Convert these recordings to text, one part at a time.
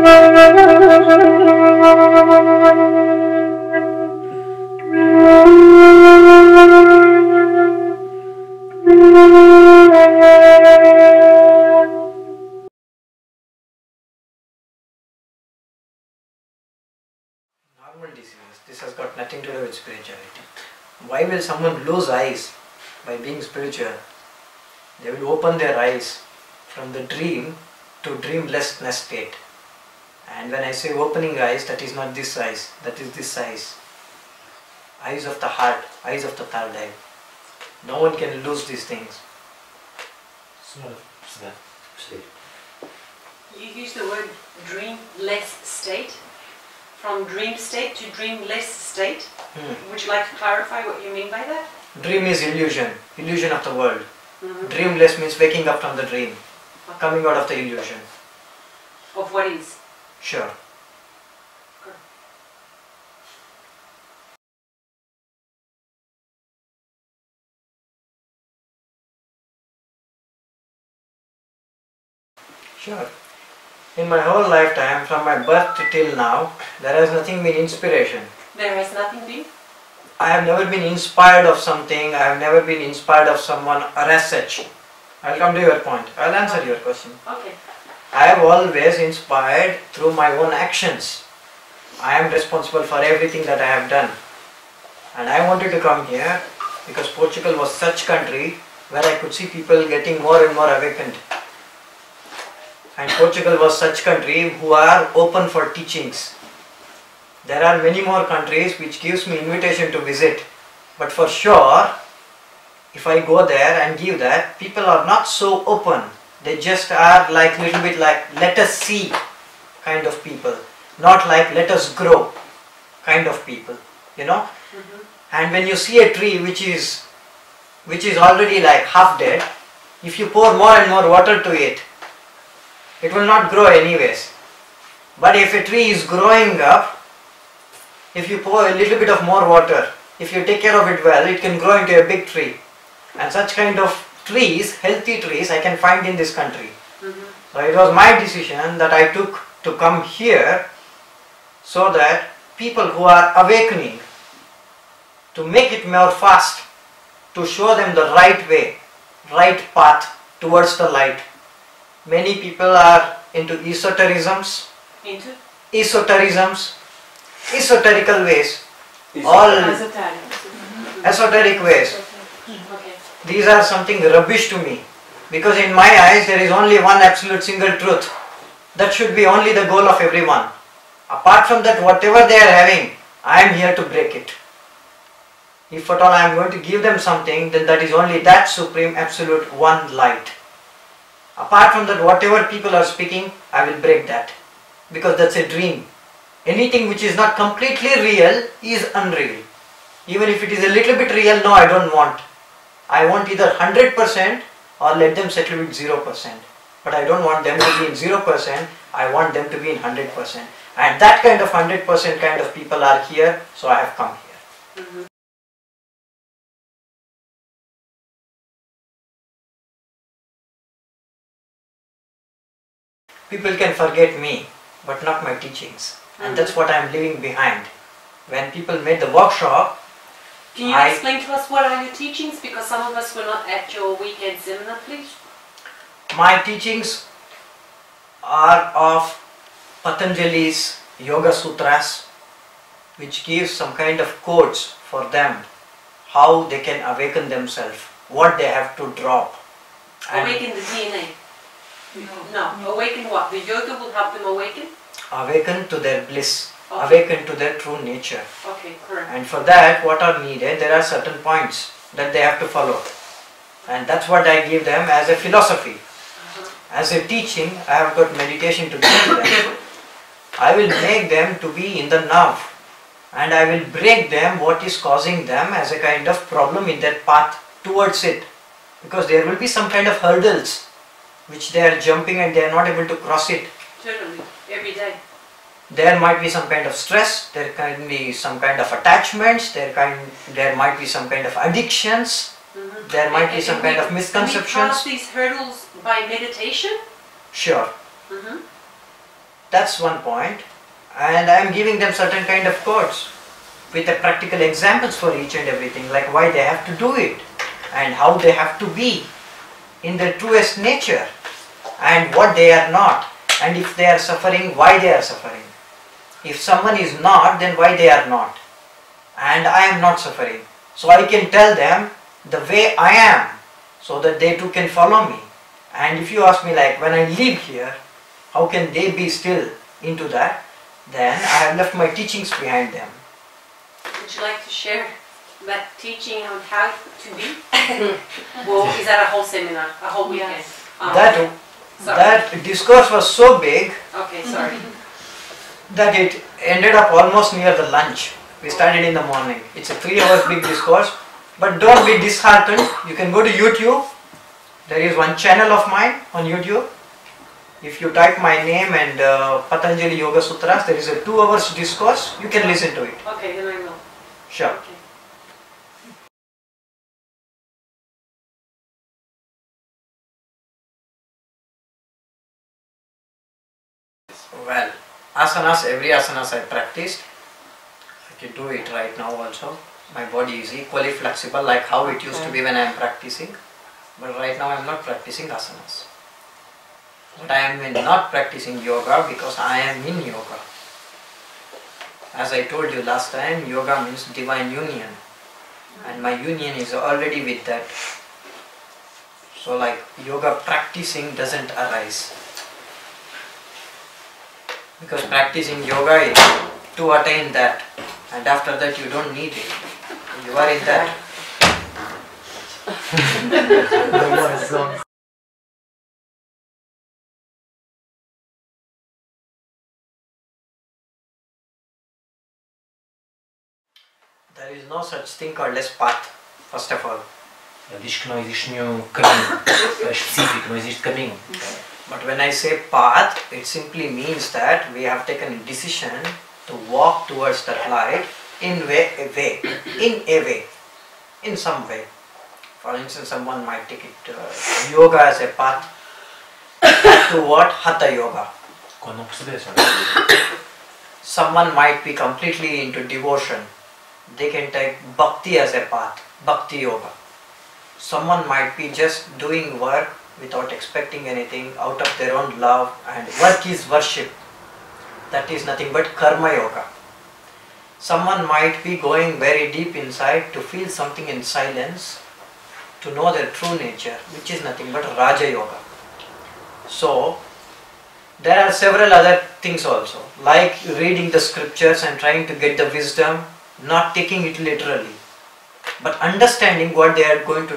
Normal disease. This has got nothing to do with spirituality. Why will someone lose eyes by being spiritual? They will open their eyes from the dream to dreamlessness state. And when I say opening eyes, that is not this eyes, that is this eyes. Eyes of the heart, eyes of the third eye. No one can lose these things. You use the word dreamless state. From dream state to dreamless state. Would you like to clarify what you mean by that? Dream is illusion, illusion of the world. Dreamless means waking up from the dream, coming out of the illusion. Of what is? Sure. Good. Sure. In my whole lifetime, from my birth till now, there has nothing been inspiration. There has nothing been? I have never been inspired of something, I have never been inspired of someone or as such. I'll come to your point. I'll answer your question. Okay. I have always inspired through my own actions. I am responsible for everything that I have done. And I wanted to come here because Portugal was such country where I could see people getting more and more awakened. And Portugal was such country who are open for teachings. There are many more countries which gives me invitation to visit. But for sure, if I go there and give that, people are not so open. They just are like little bit like let us see kind of people. Not like let us grow kind of people. You know? And when you see a tree which is already like half dead, if you pour more and more water to it, it will not grow anyways. But if a tree is growing up, if you pour a little bit of more water, if you take care of it well, it can grow into a big tree. And such kind of trees, healthy trees, I can find in this country. So it was my decision that I took to come here so that people who are awakening, to make it more fast, to show them the right way, right path towards the light. Many people are into esotericisms, esoterical ways, all esoteric ways. These are something rubbish to me, because in my eyes there is only one absolute single truth. That should be only the goal of everyone. Apart from that, whatever they are having, I am here to break it. If at all I am going to give them something, then that is only that supreme absolute one light. Apart from that, whatever people are speaking, I will break that, because that's a dream. Anything which is not completely real is unreal. Even if it is a little bit real, no, I don't want. I want either 100% or let them settle with 0%. But I don't want them to be in 0%, I want them to be in 100%. And that kind of 100% kind of people are here, so I have come here. People can forget me, but not my teachings. And that's what I am leaving behind. When people made the workshop, can you explain to us what are your teachings? Because some of us were not at your weekend seminar, please. My teachings are of Patanjali's Yoga Sutras, which gives some kind of codes for them, how they can awaken themselves, what they have to drop. Awaken the DNA. No, awaken what? The yoga will help them awaken? Awaken to their bliss, awaken to their true nature. Okay, correct. And for that, what are needed, there are certain points that they have to follow. And that's what I give them as a philosophy. As a teaching, I have got meditation to give to them. I will make them to be in the now. And I will break them what is causing them as a kind of problem in their path towards it. Because there will be some kind of hurdles which they are jumping and they are not able to cross it. Totally, every day. There might be some kind of stress, there can be some kind of attachments, there might be some kind of addictions, there might be some kind of misconceptions. Can we pass these hurdles by meditation? Sure. That's one point. And I am giving them certain kind of codes with the practical examples for each and everything, like why they have to do it and how they have to be in their truest nature and what they are not, and if they are suffering, why they are suffering. If someone is not, then why they are not, and I am not suffering. So I can tell them the way I am so that they too can follow me. And if you ask me, like when I live here, how can they be still into that? Then I have left my teachings behind them. Would you like to share that teaching on how to be? Well, is that a whole seminar, a whole weekend? Yes. Oh, That sorry. that discourse was so big Okay, sorry. that it ended up almost near the lunch. We started in the morning. It's a 3 hours big discourse, but don't be disheartened. You can go to YouTube. There is one channel of mine on YouTube. If you type my name and Patanjali Yoga Sutras, there is a 2 hours discourse. You can listen to it. Okay, then I will. Sure. Okay. Well, asanas, every asanas I practiced. I can do it right now also. My body is equally flexible like how it used to be when I am practicing. But right now I am not practicing asanas. But I am not practicing yoga because I am in yoga. As I told you last time, yoga means divine union. And my union is already with that. So like yoga practicing doesn't arise. Because practicing yoga is to attain that. And after that you don't need it. You are in that. There is no such thing called as path, first of all. Ele diz que não existe nenhum caminho específico, não existe caminho. But when I say path, it simply means that we have taken a decision to walk towards that light in a way, in some way. For instance, someone might take it yoga as a path to what? Hatha yoga. Quando não perceber, só Someone might be completely into devotion. They can take bhakti as a path, bhakti yoga. Someone might be just doing work without expecting anything out of their own love, and work is worship. That is nothing but karma yoga. Someone might be going very deep inside to feel something in silence, to know their true nature, which is nothing but Raja yoga. So, there are several other things also, like reading the scriptures and trying to get the wisdom, not taking it literally, but understanding what they are going to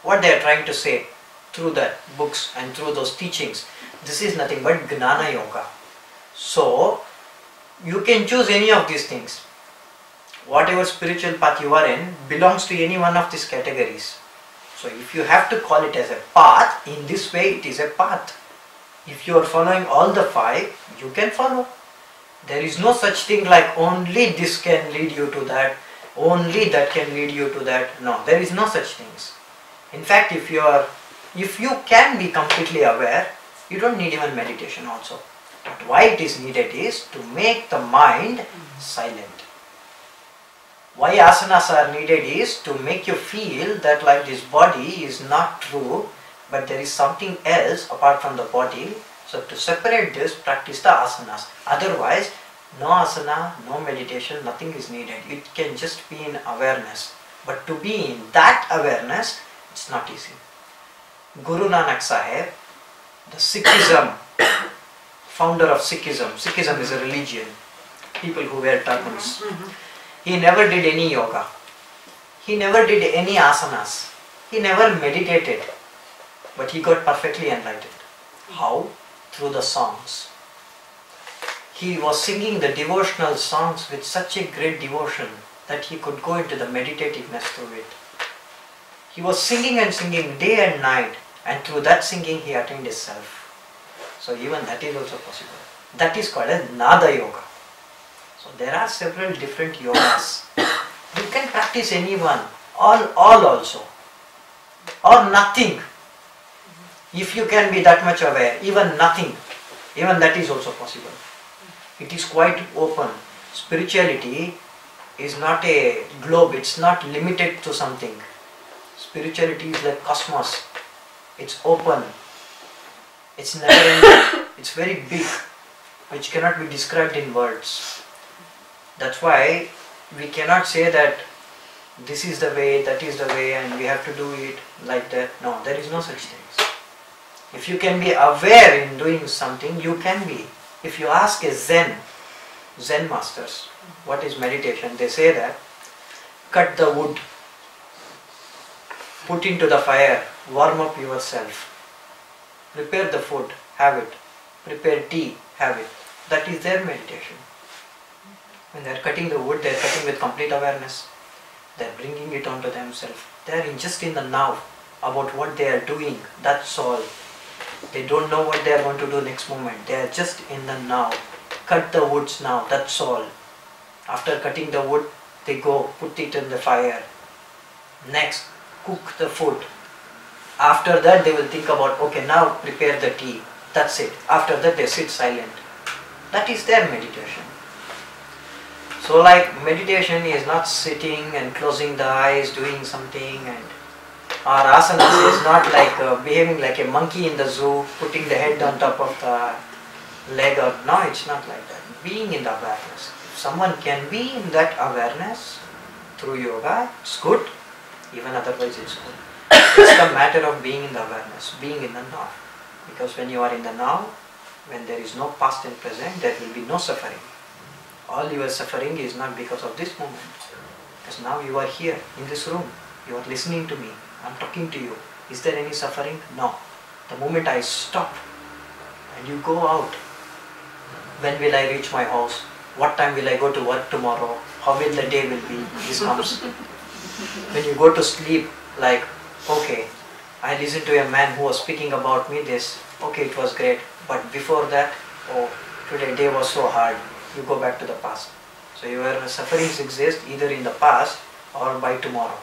what they are trying to say through the books and through those teachings. This is nothing but Gnana yoga. So, you can choose any of these things. Whatever spiritual path you are in belongs to any one of these categories. So, if you have to call it as a path, in this way it is a path. If you are following all the 5, you can follow. There is no such thing like only this can lead you to that, only that can lead you to that. No, there is no such things. In fact, if you can be completely aware, you don't need even meditation also. But why it is needed is to make the mind silent. Why asanas are needed is to make you feel that like this body is not true, but there is something else apart from the body. So to separate this, practice the asanas. Otherwise, no asana, no meditation, nothing is needed. It can just be in awareness. But to be in that awareness, it's not easy. Guru Nanak Sahib, the Sikhism, founder of Sikhism. Sikhism is a religion, people who wear turbans. He never did any yoga. He never did any asanas. He never meditated. But he got perfectly enlightened. How? Through the songs. He was singing the devotional songs with such a great devotion that he could go into the meditativeness through it. He was singing and singing day and night, and through that singing he attained his self. So even that is also possible. That is called as Nada Yoga. So there are several different yogas. You can practice any one, all also, or nothing. If you can be that much aware, even nothing Even that is also possible. It is quite open. Spirituality is not a globe, it's not limited to something. Spirituality is like cosmos. It's open. It's never ending. It's very big, which cannot be described in words. That's why we cannot say that this is the way, that is the way, and we have to do it like that. No, there is no such thing. If you can be aware in doing something, you can be. If you ask a Zen masters, what is meditation? They say that cut the wood, put into the fire, warm up yourself, prepare the food, have it, prepare tea, have it. That is their meditation. When they are cutting the wood, they are cutting with complete awareness. They are bringing it onto themselves. They are just in the now about what they are doing. That's all. They don't know what they are going to do next moment. They are just in the now. Cut the woods now. That's all. After cutting the wood, they go put it in the fire. Next, cook the food. After that, they will think about, okay, now prepare the tea. That's it. After that, they sit silent. That is their meditation. So like meditation is not sitting and closing the eyes, doing something, and our asanas is not like behaving like a monkey in the zoo, putting the head on top of the leg. Or no, it's not like that. Being in the awareness. If someone can be in that awareness through yoga, it's good. Even otherwise it's good. It's a matter of being in the awareness, being in the now. Because when you are in the now, when there is no past and present, there will be no suffering. All your suffering is not because of this moment. Because now you are here in this room. You are listening to me. I am talking to you. Is there any suffering? No. The moment I stop and you go out, when will I reach my house? What time will I go to work tomorrow? How will the day will be? This comes. When you go to sleep, like, okay, I listened to a man who was speaking about me this. Okay, it was great. But before that, oh, today day was so hard. You go back to the past. So your sufferings exist either in the past or by tomorrow.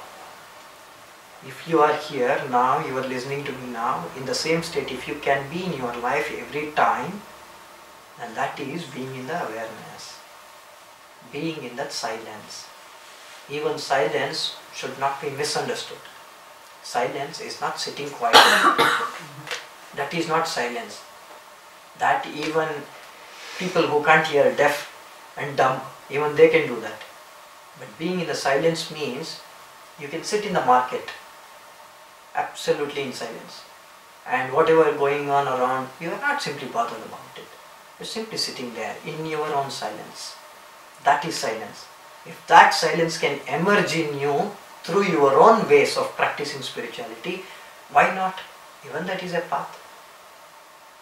If you are here now, you are listening to me now, in the same state, if you can be in your life every time, then that is being in the awareness. Being in that silence. Even silence should not be misunderstood. Silence is not sitting quietly. That is not silence. That even people who can't hear, deaf and dumb, even they can do that. But being in the silence means you can sit in the market, absolutely in silence. And whatever going on around, you are not simply bothered about it. You are simply sitting there in your own silence. That is silence. If that silence can emerge in you through your own ways of practicing spirituality, why not? Even that is a path.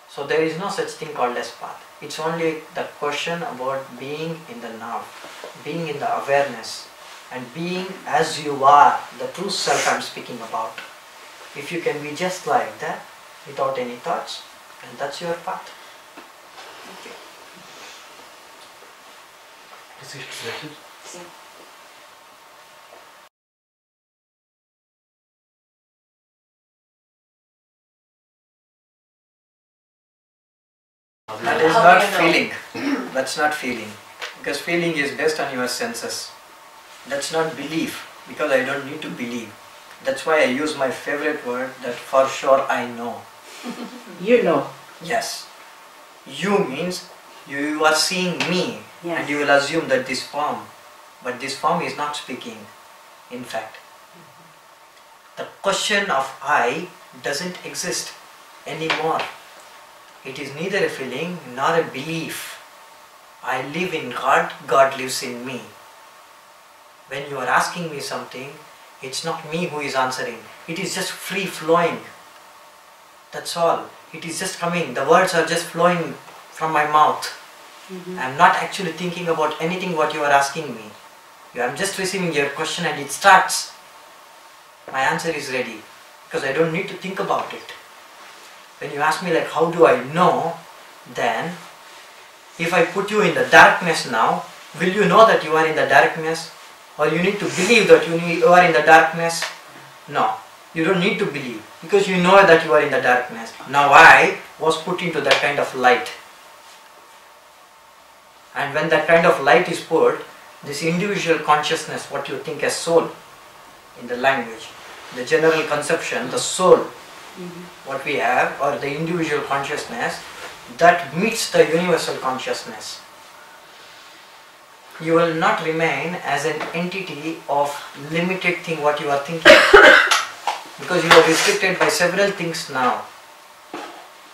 So there is no such thing called as path. It's only the question about being in the now, being in the awareness, and being as you are, the true self I'm speaking about. If you can be just like that, without any thoughts, and that's your path. Okay. Sim. That is not feeling. That's not feeling. Because feeling is based on your senses. That's not belief. Because I don't need to believe. That's why I use my favorite word, that for sure I know. You know. Yes. You means you are seeing me, Yes. and you will assume that this form. But this form is not speaking, in fact. The question of I doesn't exist anymore. It is neither a feeling nor a belief. I live in God, God lives in me. When you are asking me something, it's not me who is answering. It is just free flowing. That's all. It is just coming. The words are just flowing from my mouth. I am not actually thinking about anything what you are asking me. I am just receiving your question and it starts. My answer is ready. Because I don't need to think about it. When you ask me like how do I know, then if I put you in the darkness now, will you know that you are in the darkness? Or you need to believe that you are in the darkness? No, you don't need to believe because you know that you are in the darkness. Now I was put into that kind of light. And when that kind of light is put, this individual consciousness, what you think as soul in the language, the general conception, the soul, what we have, or the individual consciousness, that meets the universal consciousness. You will not remain as an entity of limited thing what you are thinking. Because you are restricted by several things now.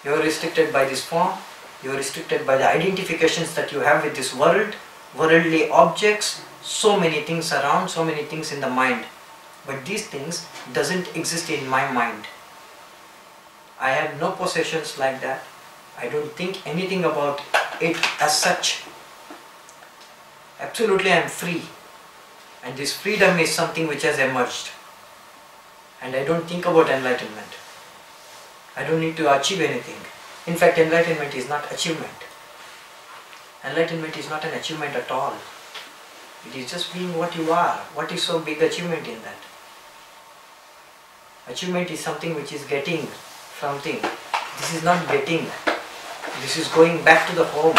You are restricted by this form, you are restricted by the identifications that you have with this world, worldly objects, so many things around, so many things in the mind. But these things doesn't exist in my mind. I have no possessions like that. I don't think anything about it as such. Absolutely I am free. And this freedom is something which has emerged. And I don't think about enlightenment. I don't need to achieve anything. In fact, enlightenment is not achievement. Enlightenment is not an achievement at all. It is just being what you are. What is so big achievement in that? Achievement is something which is getting something. This is not getting. This is going back to the home.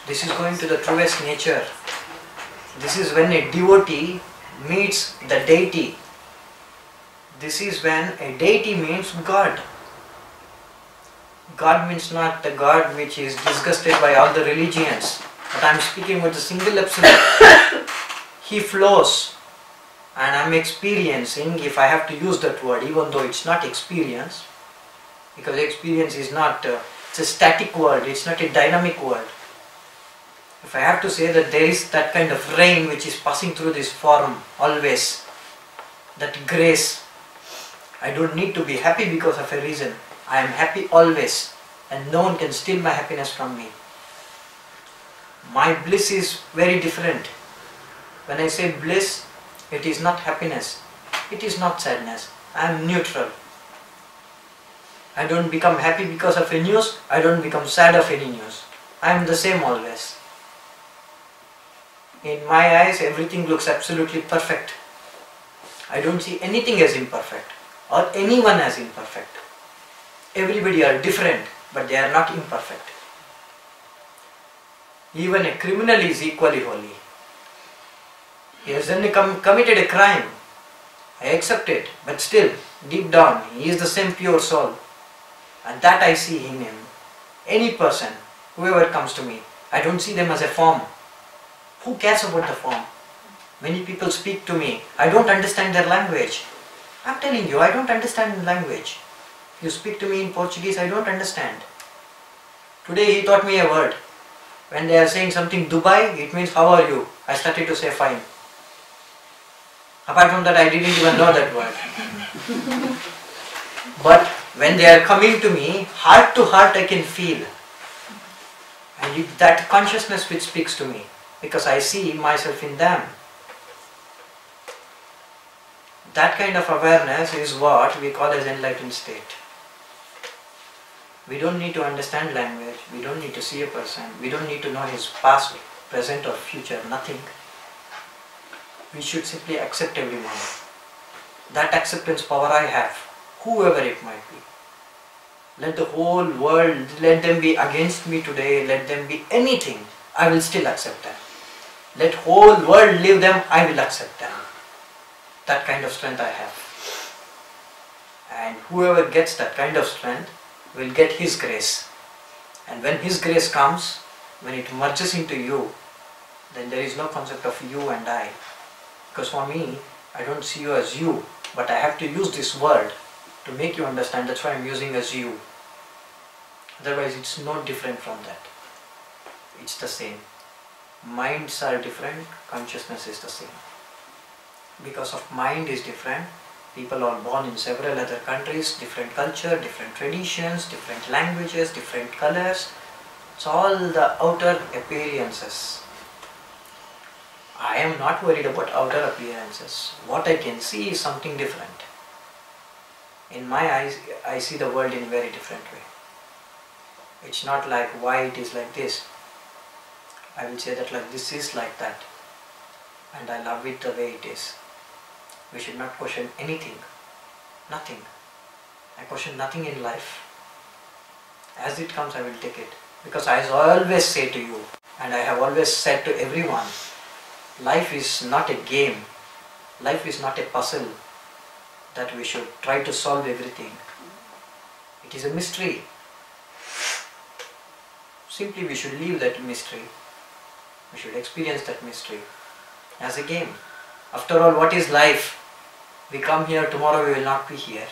This is going to the truest nature. This is when a devotee meets the deity. This is when a deity means God. God means not the God which is disgusted by all the religions. But I am speaking with the single absolute. He flows. And I am experiencing, if I have to use that word, even though it's not experience. Because experience is not, it's a static word, it's not a dynamic word. If I have to say that there is that kind of rain which is passing through this form always, that grace, I don't need to be happy because of a reason. I am happy always and no one can steal my happiness from me. My bliss is very different. When I say bliss, it is not happiness, it is not sadness. I am neutral. I don't become happy because of a news, I don't become sad of any news. I am the same always. In my eyes, everything looks absolutely perfect. I don't see anything as imperfect or anyone as imperfect. Everybody are different, but they are not imperfect. Even a criminal is equally holy. He has only committed a crime. I accept it, but still, deep down, he is the same pure soul. And that I see in him. Any person, whoever comes to me, I don't see them as a form. Who cares about the form? Many people speak to me, I don't understand their language. I'm telling you, I don't understand language. You speak to me in Portuguese, I don't understand. Today he taught me a word. When they are saying something Dubai, it means how are you? I started to say fine. Apart from that, I didn't even know that word. But when they are coming to me, heart to heart I can feel. And that consciousness which speaks to me, because I see myself in them. That kind of awareness is what we call as enlightened state. We don't need to understand language, we don't need to see a person, we don't need to know his past, present or future, nothing. We should simply accept everyone. That acceptance power I have, whoever it might be. Let the whole world, let them be against me today, let them be anything, I will still accept them. Let whole world leave them, I will accept them. That kind of strength I have. And whoever gets that kind of strength will get His grace. And when His grace comes, when it merges into you, then there is no concept of you and I. Because for me, I don't see you as you, but I have to use this word to make you understand. That's why I'm using as you. Otherwise, it's no different from that. It's the same. Minds are different, consciousness is the same. Because of mind is different, people are born in several other countries, different culture, different traditions, different languages, different colors. It's all the outer appearances. I am not worried about outer appearances. What I can see is something different. In my eyes, I see the world in a very different way. It's not like why it is like this. I will say that like this is like that. And I love it the way it is. We should not question anything. Nothing. I question nothing in life. As it comes, I will take it. Because as I always say to you, And I have always said to everyone, life is not a game, life is not a puzzle that we should try to solve everything. It is a mystery. Simply we should leave that mystery. We should experience that mystery as a game. After all, what is life? We come here, tomorrow we will not be here.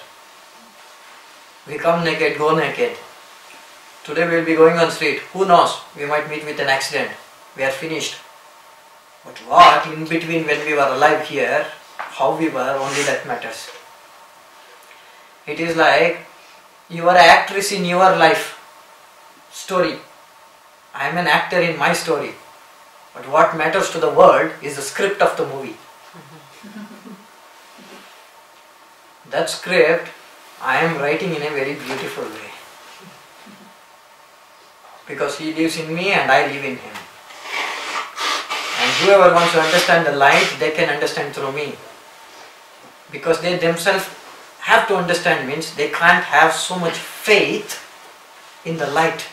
We come naked, go naked. Today we will be going on street. Who knows? We might meet with an accident. We are finished. But what in between when we were alive here, how we were, only that matters. It is like you are an actress in your life story. I am an actor in my story. But what matters to the world is the script of the movie. That script I am writing in a very beautiful way. Because he lives in me and I live in him. And whoever wants to understand the light, they can understand through me. Because they themselves have to understand, means they can't have so much faith in the light.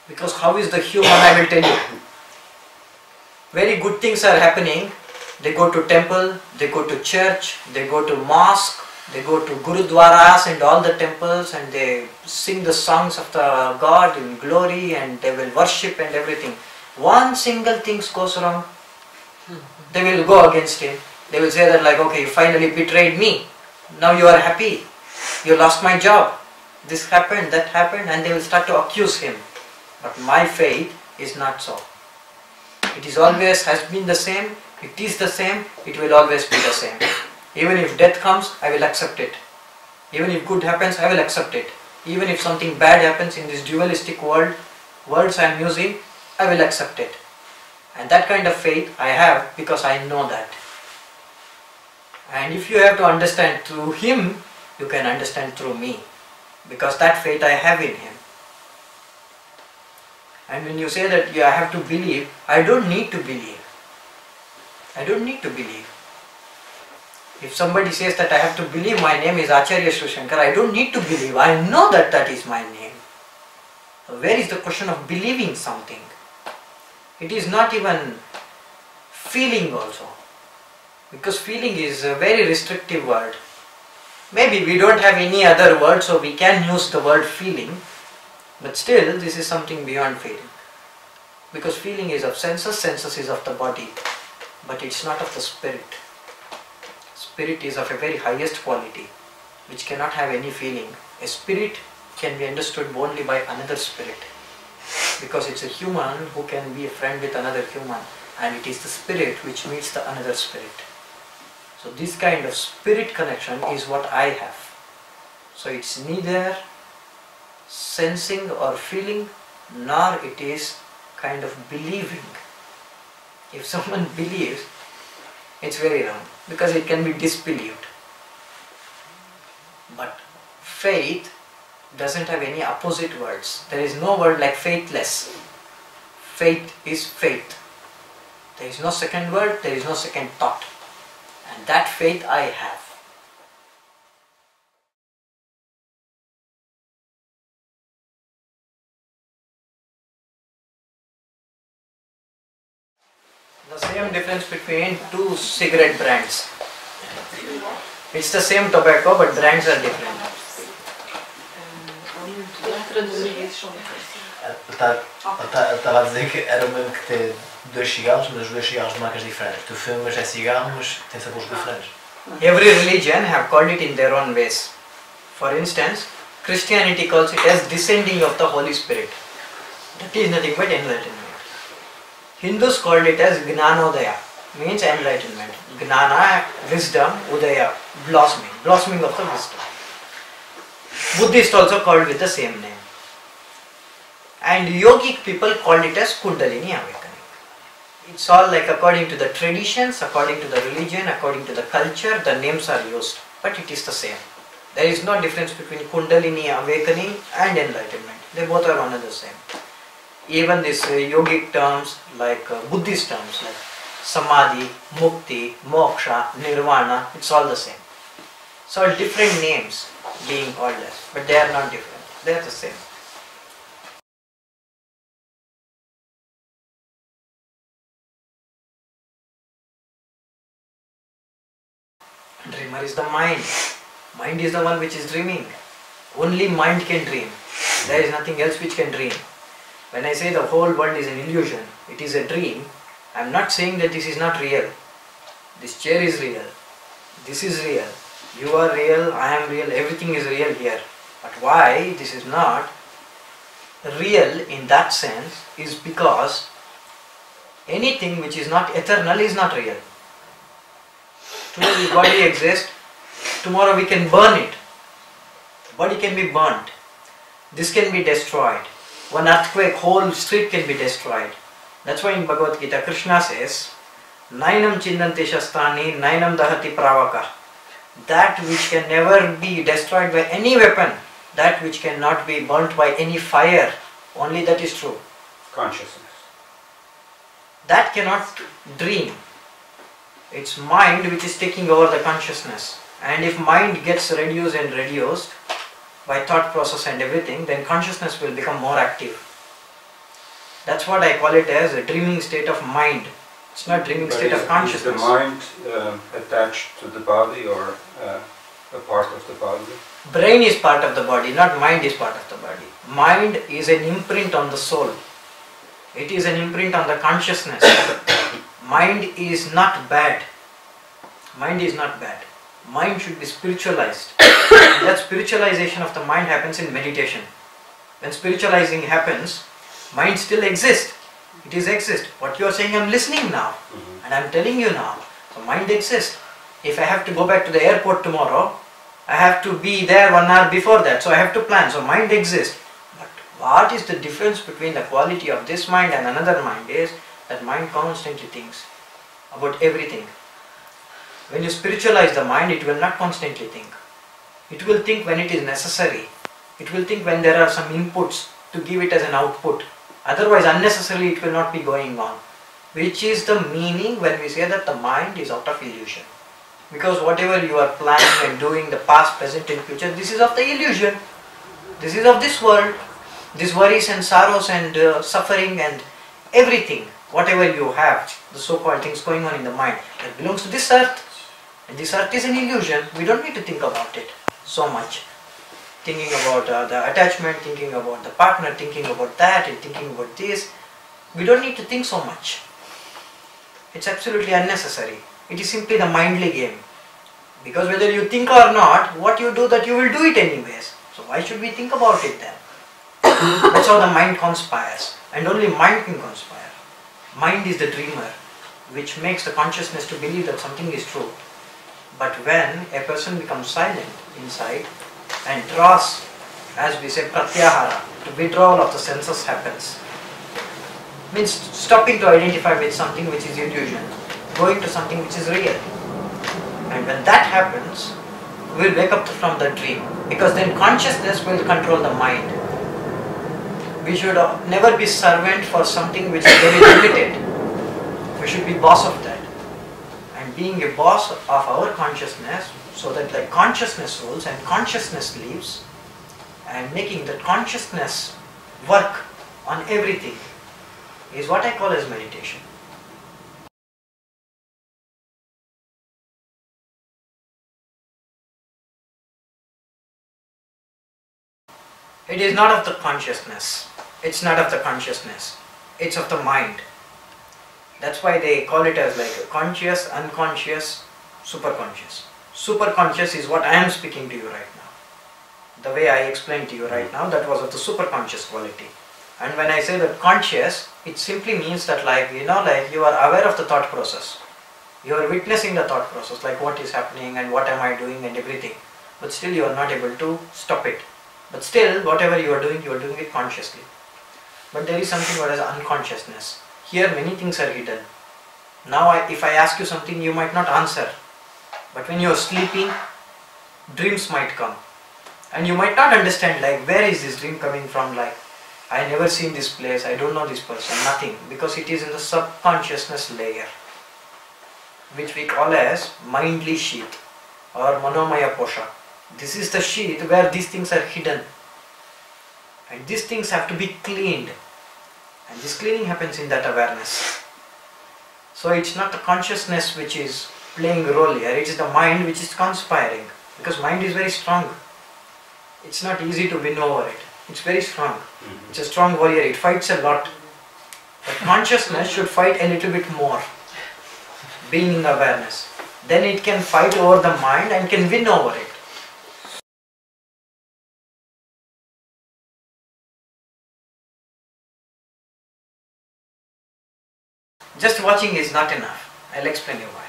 Because how is the human, I will tell you. Very good things are happening. They go to temple, they go to church, they go to mosque, they go to gurudwaras and all the temples, and they sing the songs of the God in glory, and they will worship and everything. One single thing goes wrong, they will go against him. They will say that like, okay, you finally betrayed me. Now you are happy. You lost my job. This happened, that happened, and they will start to accuse him. But my faith is not so. It is always has been the same. It is the same. It will always be the same. Even if death comes, I will accept it. Even if good happens, I will accept it. Even if something bad happens in this dualistic words I am using, I will accept it. And that kind of faith I have because I know that. And if you have to understand through him, you can understand through me. Because that faith I have in him. And when you say that I have to believe, I don't need to believe. I don't need to believe. If somebody says that I have to believe my name is Acharya Shree Shankar, I don't need to believe. I know that that is my name. So where is the question of believing something? It is not even feeling also. Because feeling is a very restrictive word. Maybe we don't have any other word, so we can use the word feeling. But still, this is something beyond feeling. Because feeling is of senses, senses is of the body. But it's not of the spirit. Spirit is of a very highest quality, which cannot have any feeling. A spirit can be understood only by another spirit. Because it's a human who can be a friend with another human. And it is the spirit which meets the another spirit. So this kind of spirit connection is what I have. So it's neither sensing or feeling, nor it is kind of believing. If someone believes, it's very wrong, because it can be disbelieved. But faith doesn't have any opposite words. There is no word like faithless. Faith is faith. There is no second word, there is no second thought. And that faith I have. The same difference between two cigarette brands. It's the same tobacco, but brands are different. Estava a dizer que era o mesmo que ter dois cigarros, mas dois cigarros de marcas diferentes. Tu fumas é cigarro, mas tem sabores diferentes. Every religion have called it in their own ways. For instance, Christianity calls it as descending of the Holy Spirit. That is nothing but enlightenment. Hindus called it as Gnanodaya, means enlightenment. Gnana, wisdom, Udaya, blossoming of the wisdom. Buddhists also called with the same name. And yogic people called it as Kundalini Awakening. It's all like according to the traditions, according to the religion, according to the culture, the names are used. But it is the same. There is no difference between Kundalini Awakening and enlightenment. They both are one and the same. Even these yogic terms, like Buddhist terms like Samadhi, Mukti, Moksha, Nirvana, it's all the same. It's all different names being called as, but they are not different. They are the same. Dreamer is the mind. Mind is the one which is dreaming. Only mind can dream. There is nothing else which can dream. When I say the whole world is an illusion, it is a dream, I am not saying that this is not real. This chair is real. This is real. You are real, I am real, everything is real here. But why this is not real in that sense is because anything which is not eternal is not real. Today this body exists, tomorrow we can burn it. The body can be burnt. This can be destroyed. One earthquake, whole street can be destroyed. That's why in Bhagavad Gita Krishna says, Nainam chindante shastani, nainam dahati pravaka. That which can never be destroyed by any weapon, that which cannot be burnt by any fire, only that is true. Consciousness. That cannot dream. It's mind which is taking over the consciousness. And if mind gets reduced and reduced by thought process and everything, then consciousness will become more active. That's what I call it as a dreaming state of mind. It's not dreaming state of consciousness. Is the mind attached to the body or a part of the body? Brain is part of the body, not mind is part of the body. Mind is an imprint on the soul. It is an imprint on the consciousness. Mind is not bad. Mind is not bad. Mind should be spiritualized. And that spiritualization of the mind happens in meditation. When spiritualizing happens, mind still exists. It is exist. What you are saying, I am listening now. And I am telling you now. So mind exists. If I have to go back to the airport tomorrow, I have to be there 1 hour before that. So I have to plan. So mind exists. But what is the difference between the quality of this mind and another mind is that mind constantly thinks about everything. When you spiritualize the mind, it will not constantly think. It will think when it is necessary. It will think when there are some inputs to give it as an output. Otherwise, unnecessarily it will not be going on. Which is the meaning when we say that the mind is out of illusion. Because whatever you are planning and doing, the past, present and future, this is of the illusion. This is of this world. These worries and sorrows and suffering and everything, whatever you have, the so-called things going on in the mind, that belongs to this earth. And this earth is an illusion. We don't need to think about it so much. Thinking about the attachment, thinking about the partner, thinking about that and thinking about this. We don't need to think so much. It's absolutely unnecessary. It is simply the mindly game. Because whether you think or not, what you do, that you will do it anyways. So why should we think about it then? That's how the mind conspires. And only mind can conspire. Mind is the dreamer, which makes the consciousness to believe that something is true. But when a person becomes silent inside and draws, as we say, pratyahara, the withdrawal of the senses happens. Means stopping to identify with something which is illusion, going to something which is real. And when that happens, we will wake up from the dream. Because then consciousness will control the mind. We should never be servant for something which is very limited. We should be boss of that. And being a boss of our consciousness, so that the consciousness rules and consciousness lives, and making the consciousness work on everything, is what I call as meditation. It is not of the consciousness. It's not of the consciousness. It's of the mind. That's why they call it as like conscious, unconscious, superconscious. Superconscious is what I am speaking to you right now. The way I explained to you right now, that was of the superconscious quality. And when I say that conscious, it simply means that like you are aware of the thought process. You are witnessing the thought process, like what is happening and what am I doing and everything. But still you are not able to stop it. But still, whatever you are doing it consciously. But there is something called as unconsciousness. Here many things are hidden. Now if I ask you something, you might not answer. But when you are sleeping, dreams might come. And you might not understand like where is this dream coming from, like I never seen this place, I don't know this person, nothing. Because it is in the subconsciousness layer, which we call as mindly sheath or manomaya posha. This is the sheath where these things are hidden. And these things have to be cleaned. And this cleaning happens in that awareness. So it's not the consciousness which is playing a role here. It is the mind which is conspiring, because mind is very strong. It's not easy to win over it. It's very strong. It's a strong warrior. It fights a lot. But consciousness should fight a little bit more. Being in awareness. Then it can fight over the mind and can win over it. Just watching is not enough. I'll explain you why.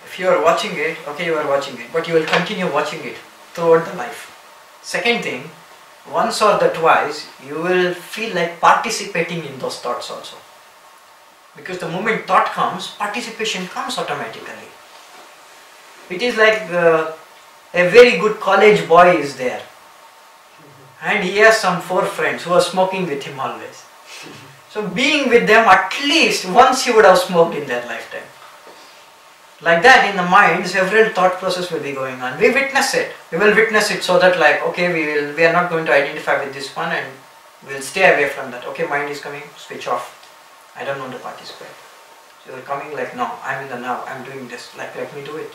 If you are watching it, okay, you are watching it, but you will continue watching it throughout the life. Second thing, once or the twice, you will feel like participating in those thoughts also. Because the moment thought comes, participation comes automatically. It is like a very good college boy is there. And he has some 4 friends who are smoking with him always. So being with them, at least once he would have smoked in their lifetime. Like that, in the mind, several thought process will be going on. We witness it. We will witness it so that, like, okay, we are not going to identify with this one and we will stay away from that. Okay, mind is coming, switch off. I don't want to participate. So you're coming like, no, I'm in the now, I'm doing this, like let me do it.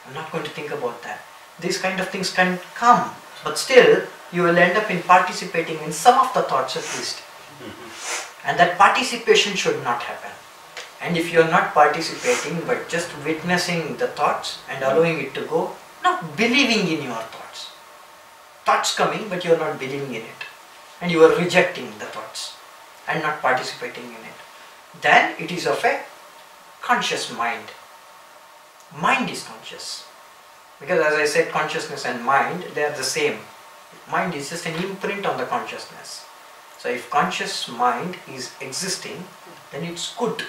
I'm not going to think about that. These kind of things can come, but still you will end up in participating in some of the thoughts at least. And that participation should not happen. And if you are not participating but just witnessing the thoughts and allowing it to go, not believing in your thoughts. Thoughts coming but you are not believing in it. And you are rejecting the thoughts and not participating in it. Then it is of a conscious mind. Mind is conscious. Because as I said, consciousness and mind, they are the same. Mind is just an imprint on the consciousness. So if conscious mind is existing, then it's good.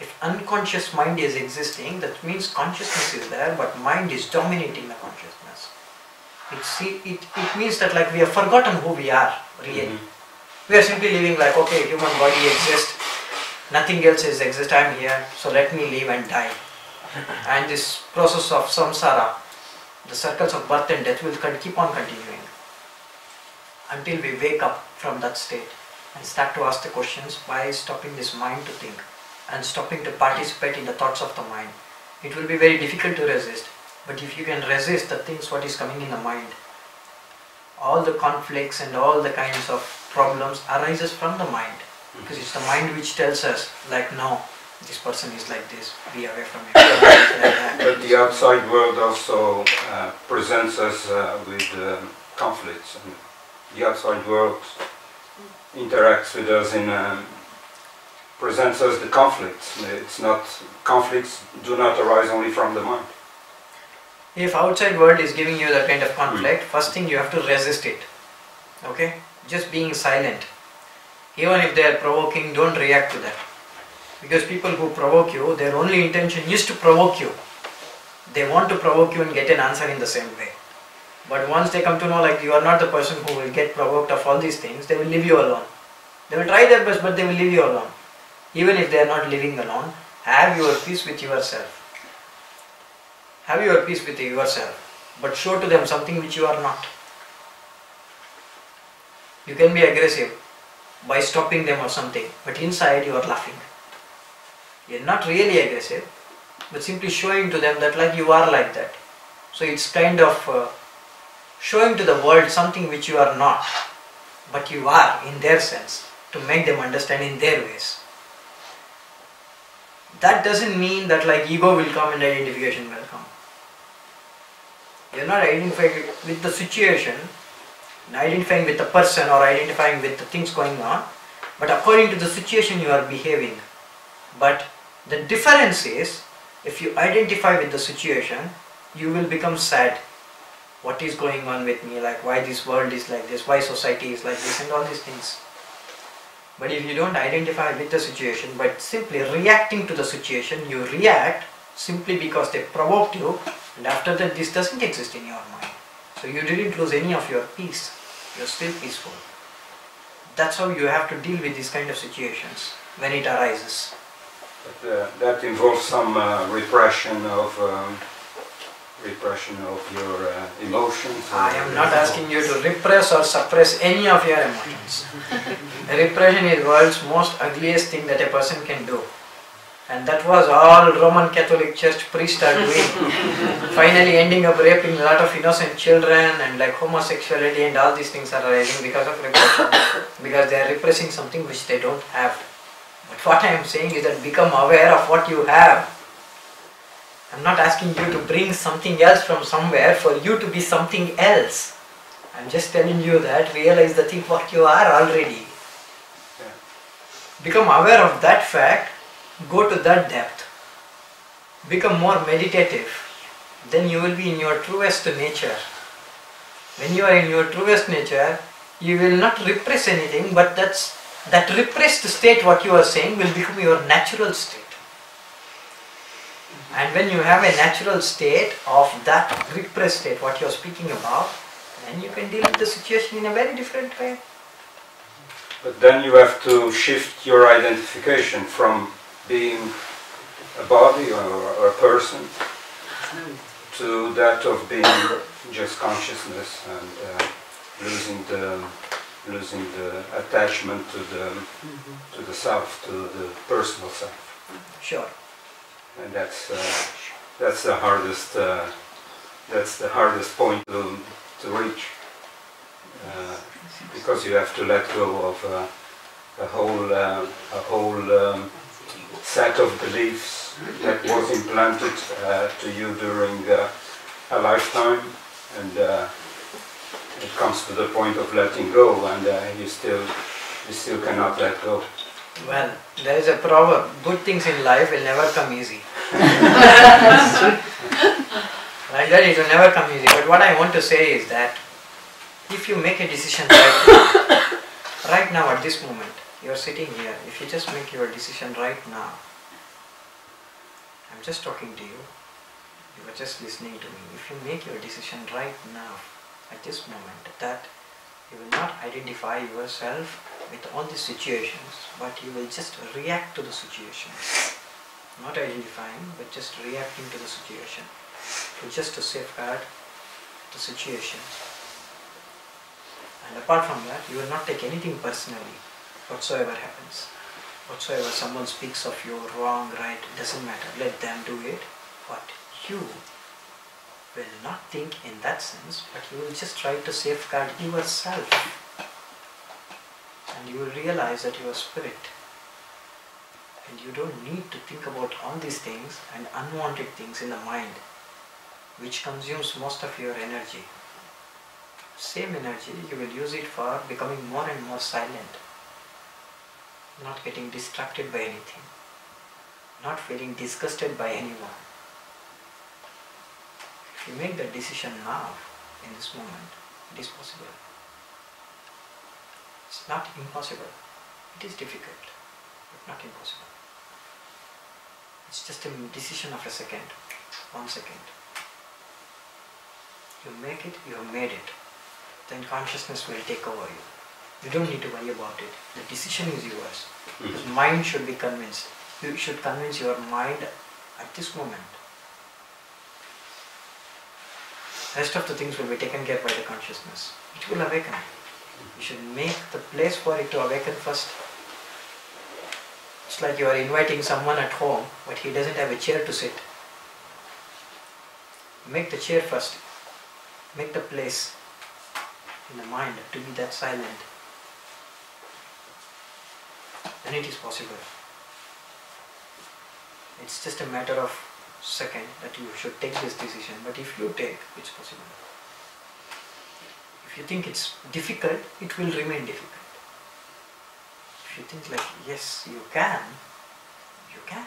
If unconscious mind is existing, that means consciousness is there, but mind is dominating the consciousness. It means that like we have forgotten who we are, really. We are simply living like, okay, human body exists, nothing else is exist, I am here, so let me live and die. And this process of samsara, the circles of birth and death will keep on continuing until we wake up from that state and start to ask the questions, why is stopping this mind to think and stopping to participate in the thoughts of the mind. It will be very difficult to resist, but if you can resist the things what is coming in the mind, all the conflicts and all the kinds of problems arises from the mind, because it's the mind which tells us like, no, this person is like this, be away from him. Like but the outside world also presents us with conflicts, and the outside world interacts with us in presents us the conflicts. It's not, conflicts do not arise only from the mind. If outside world is giving you that kind of conflict, first thing you have to resist it. Okay? Just being silent. Even if they are provoking, don't react to that. Because people who provoke you, their only intention is to provoke you. They want to provoke you and get an answer in the same way. But once they come to know like you are not the person who will get provoked of all these things, they will leave you alone. They will try their best, but they will leave you alone. Even if they are not living alone, have your peace with yourself. Have your peace with yourself, but show to them something which you are not. You can be aggressive by stopping them or something, but inside you are laughing. You are not really aggressive, but simply showing to them that like you are like that. So it's kind of showing to the world something which you are not, but you are in their sense, to make them understand in their ways. That doesn't mean that like ego will come and identification will come. You are not identifying with the situation, identifying with the person or identifying with the things going on, but according to the situation you are behaving. But the difference is, if you identify with the situation, you will become sad. What is going on with me, like why this world is like this, why society is like this and all these things. But if you don't identify with the situation, but simply reacting to the situation, you react simply because they provoked you, and after that this doesn't exist in your mind. So you didn't lose any of your peace, you're still peaceful. That's how you have to deal with these kind of situations when it arises. But that involves some repression of your emotions. I am not asking you to repress or suppress any of your emotions. Repression is the world's most ugliest thing that a person can do. And that was all Roman Catholic Church priests are doing. Finally ending up raping a lot of innocent children, and like homosexuality and all these things are arising because of repression. Because they are repressing something which they don't have. But what I am saying is that become aware of what you have. I'm not asking you to bring something else from somewhere for you to be something else. I'm just telling you that realize the thing what you are already. Yeah. Become aware of that fact, go to that depth. Become more meditative. Then you will be in your truest nature. When you are in your truest nature, you will not repress anything, but that repressed state what you are saying will become your natural state. And when you have a natural state of that repressed state, what you are speaking about, then you can deal with the situation in a very different way. But then you have to shift your identification from being a body or a person to that of being just consciousness and losing the attachment to the self, to the personal self. Sure. And that's the hardest point to reach, because you have to let go of a whole set of beliefs that was implanted to you during a lifetime, and it comes to the point of letting go, and you still cannot let go. Well, there is a proverb, good things in life will never come easy. Like that it will never come easy. But what I want to say is that if you make a decision right now at this moment, you are sitting here, if you just make your decision right now, I'm just talking to you, you are just listening to me. If you make your decision right now, at this moment, that you will not identify yourself with all the situations, but you will just react to the situations. Not identifying, but just reacting to the situation. Just to safeguard the situation. And apart from that, you will not take anything personally, whatsoever happens. Whatsoever someone speaks of you, wrong, right, doesn't matter. Let them do it. But you will not think in that sense, but you will just try to safeguard yourself. And you will realize that you are spirit. And you don't need to think about all these things and unwanted things in the mind, which consumes most of your energy. Same energy, you will use it for becoming more and more silent, not getting distracted by anything, not feeling disgusted by anyone. If you make that decision now, in this moment, it is possible. It's not impossible. It is difficult, but not impossible. It's just a decision of a second, 1 second. You make it, you have made it. Then consciousness will take over you. You don't need to worry about it. The decision is yours. Because mind should be convinced. You should convince your mind at this moment. Rest of the things will be taken care by the consciousness. It will awaken. You should make the place for it to awaken first. It's like you are inviting someone at home, but he doesn't have a chair to sit. Make the chair first. Make the place in the mind to be that silent. Then it is possible. It's just a matter of second that you should take this decision. But if you take, it's possible. If you think it's difficult, it will remain difficult. If you think like, yes, you can, you can.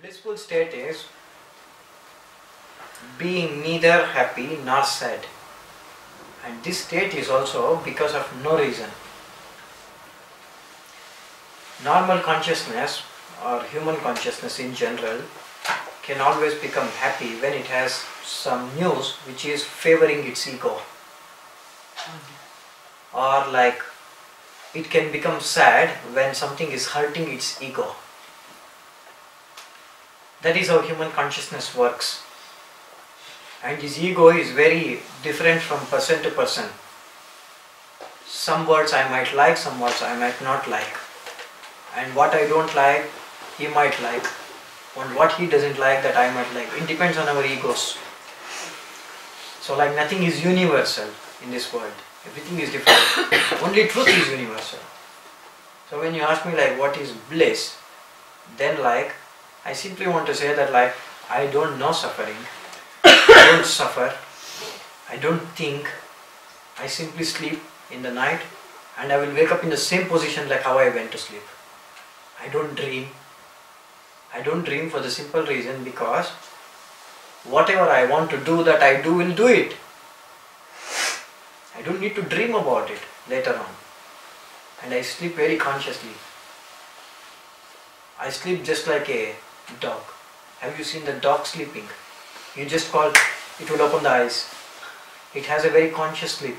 Blissful state is being neither happy nor sad. And this state is also because of no reason. Normal consciousness or human consciousness in general can always become happy when it has some news which is favoring its ego. Or like it can become sad when something is hurting its ego. That is how human consciousness works. And his ego is very different from person to person. Some words I might like, some words I might not like. And what I don't like, he might like. And what he doesn't like, that I might like. It depends on our egos. So like nothing is universal in this world. Everything is different. Only truth is universal. So when you ask me like what is bliss, then like I simply want to say that like I don't know suffering. I don't suffer. I don't think. I simply sleep in the night and I will wake up in the same position like how I went to sleep. I don't dream. I don't dream for the simple reason because whatever I want to do that I do will do it. I don't need to dream about it later on. And I sleep very consciously. I sleep just like a dog. Have you seen the dog sleeping? You just call, it will open the eyes. It has a very conscious sleep.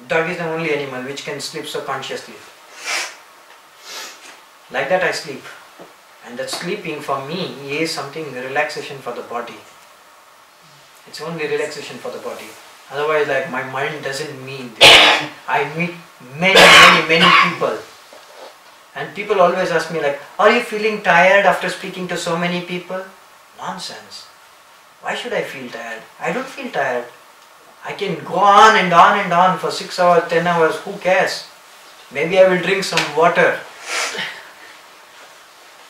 Dog is the only animal which can sleep so consciously. Like that I sleep. And that sleeping for me is something relaxation for the body. It's only relaxation for the body. Otherwise like my mind doesn't mean this. I meet many people. And people always ask me like, are you feeling tired after speaking to so many people? Nonsense. Why should I feel tired? I don't feel tired. I can go on and on and on for 6 hours, 10 hours, who cares? Maybe I will drink some water.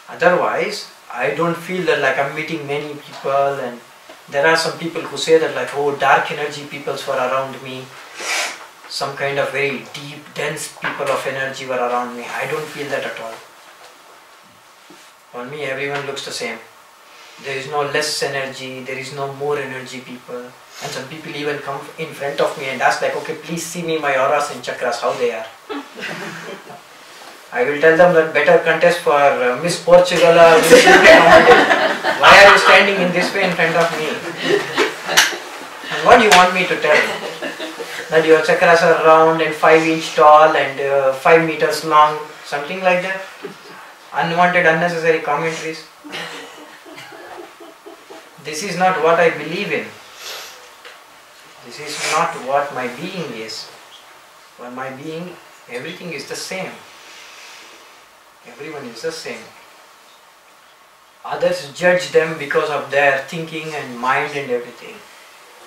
Otherwise, I don't feel that like I'm meeting many people, and there are some people who say that like, oh, dark energy peoples were around me. Some kind of very deep, dense people of energy were around me. I don't feel that at all. For me, everyone looks the same. There is no less energy, there is no more energy people. And some people even come in front of me and ask like, okay, please see me my auras and chakras, how they are. I will tell them that better contest for Miss Portugal or Miss UK. Why are you standing in this way in front of me? And what do you want me to tell? That your chakras are round and 5-inch tall and 5 meters long, something like that? Unwanted, unnecessary commentaries. This is not what I believe in. This is not what my being is. For my being, everything is the same. Everyone is the same. Others judge them because of their thinking and mind and everything.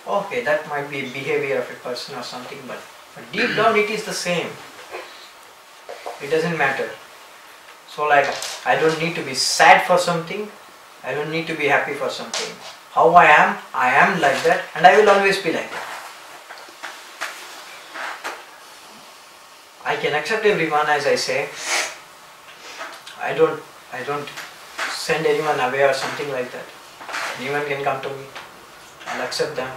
Okay, that might be behavior of a person or something, but deep down it is the same. It doesn't matter. So like, I don't need to be sad for something. I don't need to be happy for something. How I am like that, and I will always be like that. I can accept everyone, as I say. I don't send anyone away or something like that. Anyone can come to me. I'll accept them.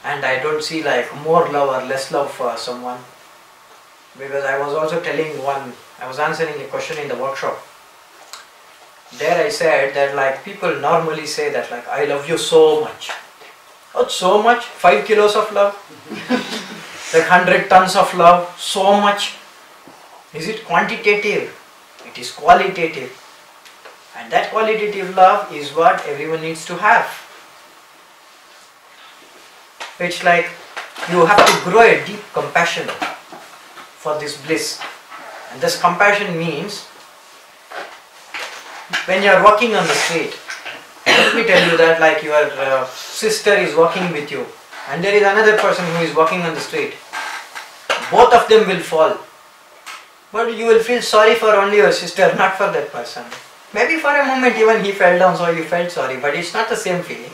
And I don't see like more love or less love for someone. Because I was also I was answering a question in the workshop. There I said that like people normally say that like, I love you so much. Oh, so much? 5 kilos of love? Like 100 tons of love? So much? Is it quantitative? It is qualitative. And that qualitative love is what everyone needs to have. It's like you have to grow a deep compassion for this bliss. And this compassion means when you are walking on the street, let me tell you that like your sister is walking with you and there is another person who is walking on the street. Both of them will fall. But you will feel sorry for only your sister, not for that person. Maybe for a moment even he fell down, so you felt sorry, but it's not the same feeling.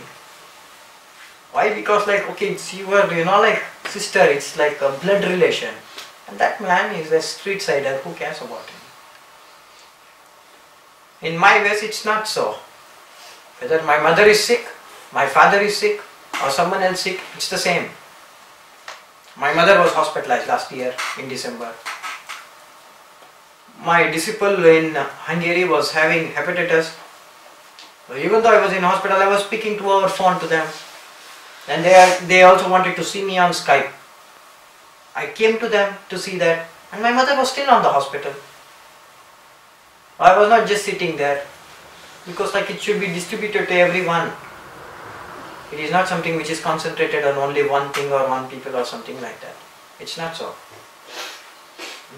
Why? Because like, okay, it's your, like sister, it's like a blood relation. And that man is a street sider, who cares about him? In my ways, it's not so. Whether my mother is sick, my father is sick, or someone else sick, it's the same. My mother was hospitalized last year in December. My disciple in Hungary was having hepatitis. So even though I was in hospital, I was speaking to our phone to them. And they also wanted to see me on Skype. I came to them to see that, and my mother was still on the hospital. I was not just sitting there, because like it should be distributed to everyone. It is not something which is concentrated on only one thing or one people or something like that. It's not so.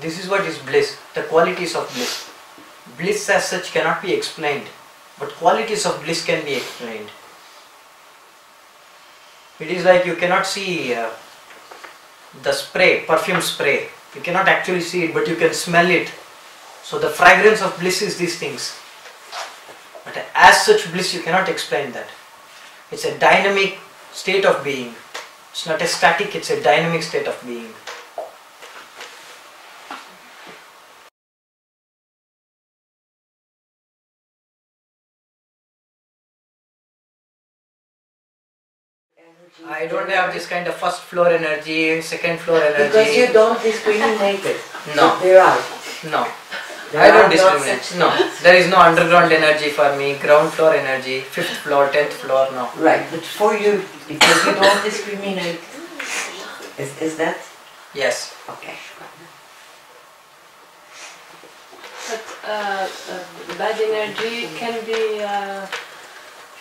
This is what is bliss, the qualities of bliss. Bliss as such cannot be explained, but qualities of bliss can be explained. It is like you cannot see the spray, perfume spray. You cannot actually see it, but you can smell it. So the fragrance of bliss is these things. But as such bliss, you cannot explain that. It's a dynamic state of being. It's not a static, it's a dynamic state of being. I don't have this kind of first floor energy, second floor energy. Because you don't discriminate it. No. There are. No. There I don't are discriminate. not such No. things. There is no underground energy for me, ground floor energy, 5th floor, 10th floor, no. Right, but for you, because you don't discriminate. Is that? Yes. Okay. But bad energy can be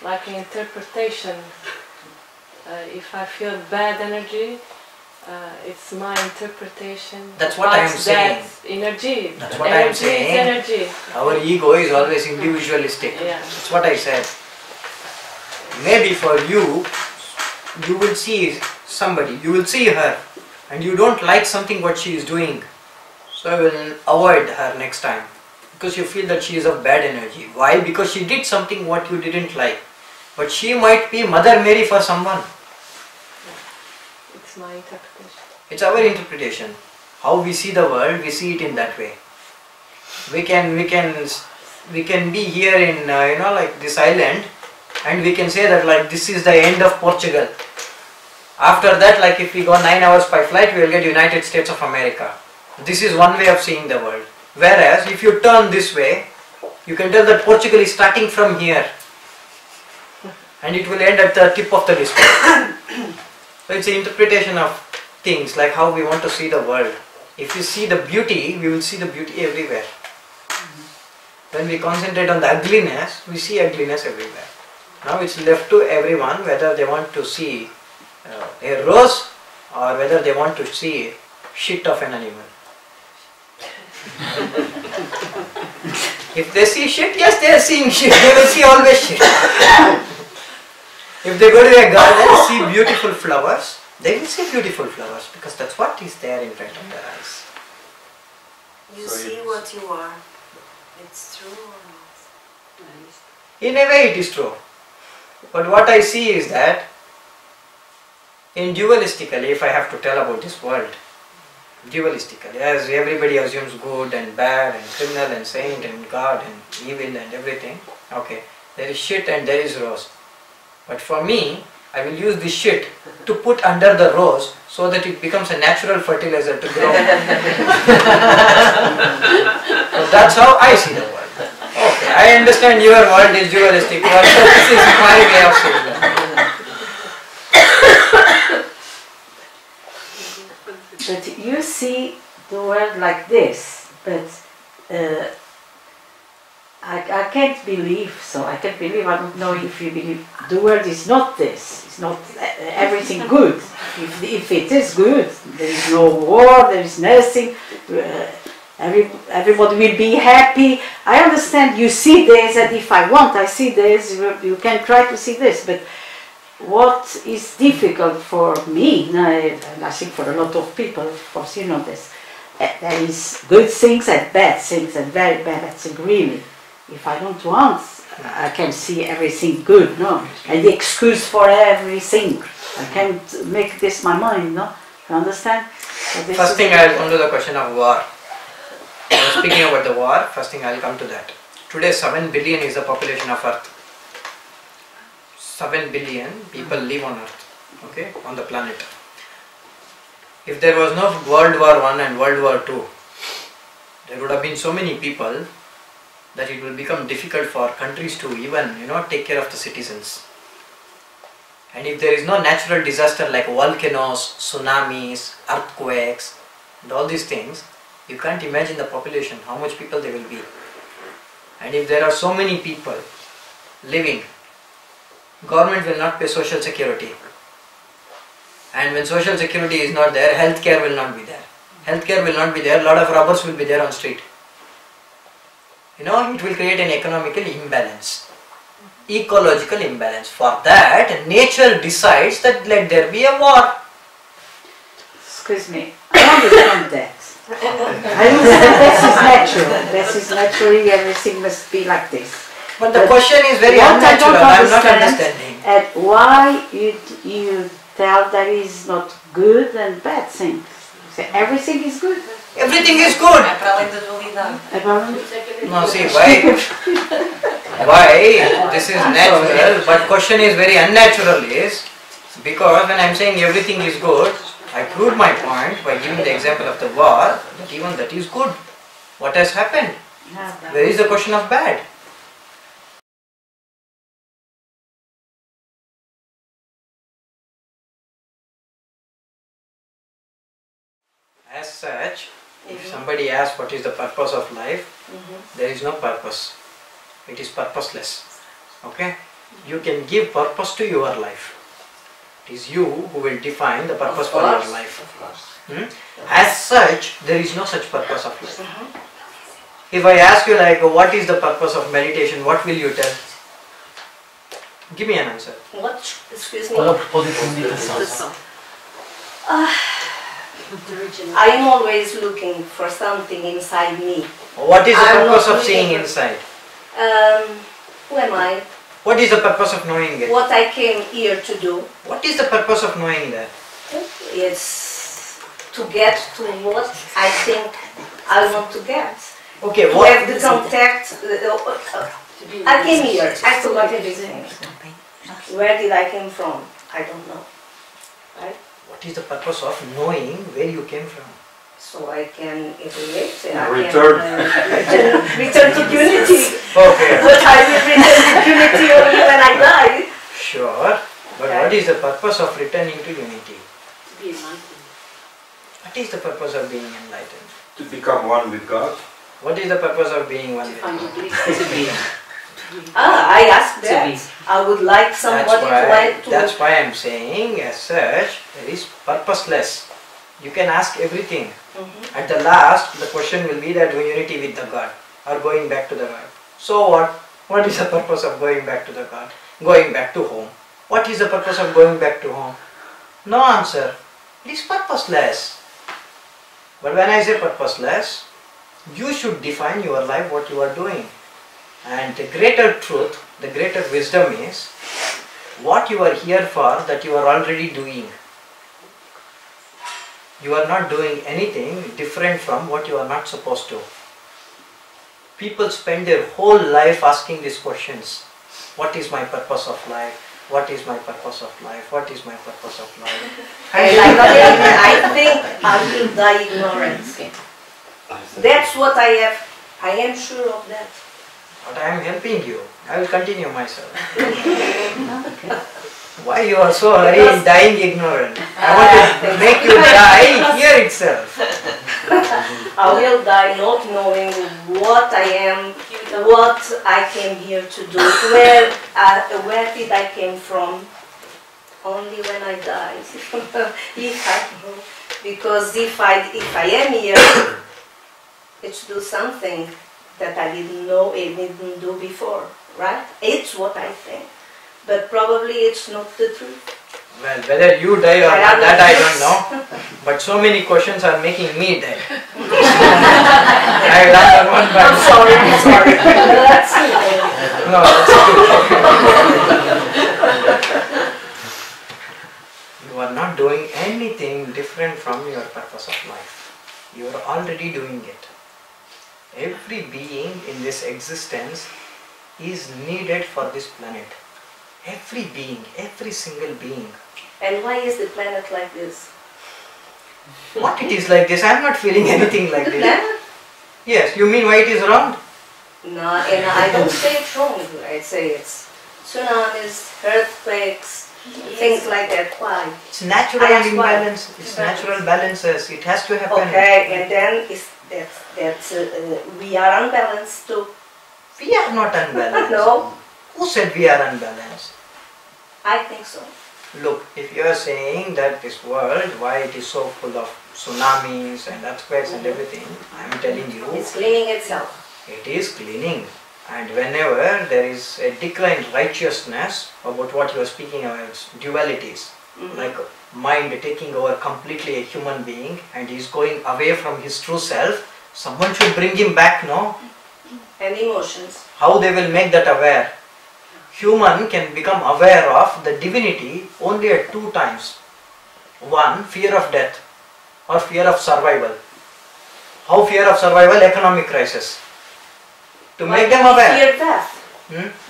like an interpretation. If I feel bad energy, it's my interpretation. That's what I am That's saying. that energy. That's what I am Energy saying. is energy. Our ego is always individualistic. Yeah. That's what I said. Maybe for you, you will see somebody, you will see her, and you don't like something what she is doing. So I will avoid her next time. Because you feel that she is of bad energy. Why? Because she did something what you didn't like. But she might be Mother Mary for someone. It's my interpretation. It's our interpretation. How we see the world, we see it in that way. We can be here in like this island, and we can say that like this is the end of Portugal. After that, like if we go 9 hours by flight, we will get United States of America. This is one way of seeing the world. Whereas if you turn this way, you can tell that Portugal is starting from here, and it will end at the tip of the disco. So it's an interpretation of things, like how we want to see the world. If you see the beauty, we will see the beauty everywhere. When we concentrate on the ugliness, we see ugliness everywhere. Now it's left to everyone whether they want to see a rose or whether they want to see shit of an animal. If they see shit, yes, they are seeing shit. They will see always shit. If they go to a garden, see beautiful flowers, they will see beautiful flowers because that's what is there in front of their eyes. You So see it's- what you are. It's true or not? In a way it is true. But what I see is that in dualistically, if I have to tell about this world, dualistically, as everybody assumes good and bad and criminal and saint and God and evil and everything, okay, there is shit and there is rose. But for me, I will use this shit to put under the rose so that it becomes a natural fertilizer to grow. So that's how I see the world. Okay, I understand your world is dualistic world, so this is my way of seeing it. But you see the world like this, but I can't believe so. I can't believe, I don't know if you believe, the world is not this. It's not everything good. If it is good, there is no war, there is nothing. Everybody will be happy. I understand you see this, and if I want, I see this. You can try to see this, but what is difficult for me, and I think for a lot of people, of course, you know this, there is good things and bad things, and very bad things, really. If I don't want, I can see everything good, no? And the excuse for everything. I can't make this my mind, no? You understand? So this First is thing I will come to the question of war. Speaking about the war, first thing I will come to that. Today 7 billion is the population of Earth. 7 billion people live on Earth, okay, on the planet. If there was no World War I and World War II, there would have been so many people that it will become difficult for countries to even, take care of the citizens. And if there is no natural disaster like volcanoes, tsunamis, earthquakes, and all these things, you can't imagine the population, how much people there will be. And if there are so many people living government will not pay social security. And when social security is not there, healthcare will not be there. Healthcare will not be there, a lot of robbers will be there on street. You know, it will create an economical imbalance, ecological imbalance. For that, nature decides that let there be a war. Excuse me, I understand that. I understand this is natural. This is naturally everything must be like this. But the question is very what unnatural. I am not understanding. And why you tell there is not good and bad things? So everything is good. Everything is good. É para além da dualidade. No, see why this is natural, but question is very unnatural is because when I am saying everything is good, I proved my point by giving the example of the war, that even that is good. What has happened? Where is the question of bad? As such, if somebody asks what is the purpose of life, there is no purpose. It is purposeless. Okay? You can give purpose to your life. It is you who will define the purpose for your life. As such, there is no such purpose of life. If I ask you like, what is the purpose of meditation, what will you tell? Give me an answer. What? Excuse me. Qual é o propósito de meditação? I am always looking for something inside me. What is the I'm purpose not of seeing looking inside? Who am I? What is the purpose of knowing it? What I came here to do What is the purpose of knowing that? is to get to what I think I want to get. Okay, To what? have the contact. I came here. I forgot everything. Where did I came from? I don't know. Right? What is the purpose of knowing where you came from? So I can evaluate and Return. I can return to unity. Okay, But I will return to unity only when I die. sure. But Okay. what is the purpose of returning to unity? To be enlightened. What is the purpose of being enlightened? To become one with God. What is the purpose of being one To with find God? the bliss. To be. I asked that. I would like somebody to That's why I'm saying, as such, there is purposeless. You can ask everything. At the last, the question will be that unity with the God or going back to the God. So what? What is the purpose of going back to the God? Going back to home. What is the purpose of going back to home? No answer. It is purposeless. But when I say purposeless, you should define your life, what you are doing. And the greater truth, the greater wisdom is what you are here for that you are already doing. You are not doing anything different from what you are not supposed to. People spend their whole life asking these questions. What is my purpose of life? What is my purpose of life? What is my purpose of life? And I think I will die ignorant. That's what I have. I am sure of that. But I am helping you. I will continue myself. Why you are so hurry in dying ignorant? I want to make you die here itself. I will die not knowing what I am, what I came here to do, where did I came from. Only when I die, if I know, because if I am here, it's to do something that I didn't know and didn't do before, right? It's what I think, but probably it's not the truth. Well, whether you die or not, that I don't know. But so many questions are making me die. I will answer one by I'm one. sorry. That's No, that's okay. You are not doing anything different from your purpose of life. You are already doing it. Every being in this existence is needed for this planet. Every being, every single being. And why is the planet like this? What it is like this? I am not feeling anything like The this. planet? Yes, you mean why it is round? No, and I don't say it's wrong. I say it's tsunamis, earthquakes, things like that. Why? It's natural I ask why. imbalance. It's natural balances. It has to happen. Okay, and then we are unbalanced too. We are not unbalanced. No. Who said we are unbalanced? I think so. Look, if you are saying that this world, why it is so full of tsunamis and earthquakes and everything, I am telling you, It's cleaning itself. it is cleaning. And whenever there is a decline in righteousness, about what you are speaking about, dualities, like mind taking over completely a human being and he is going away from his true self, someone should bring him back, no? And emotions. How they will make that aware? Human can become aware of the divinity only at two times. One, fear of death or fear of survival. How fear of survival? Economic crisis. To make them aware. Fear death.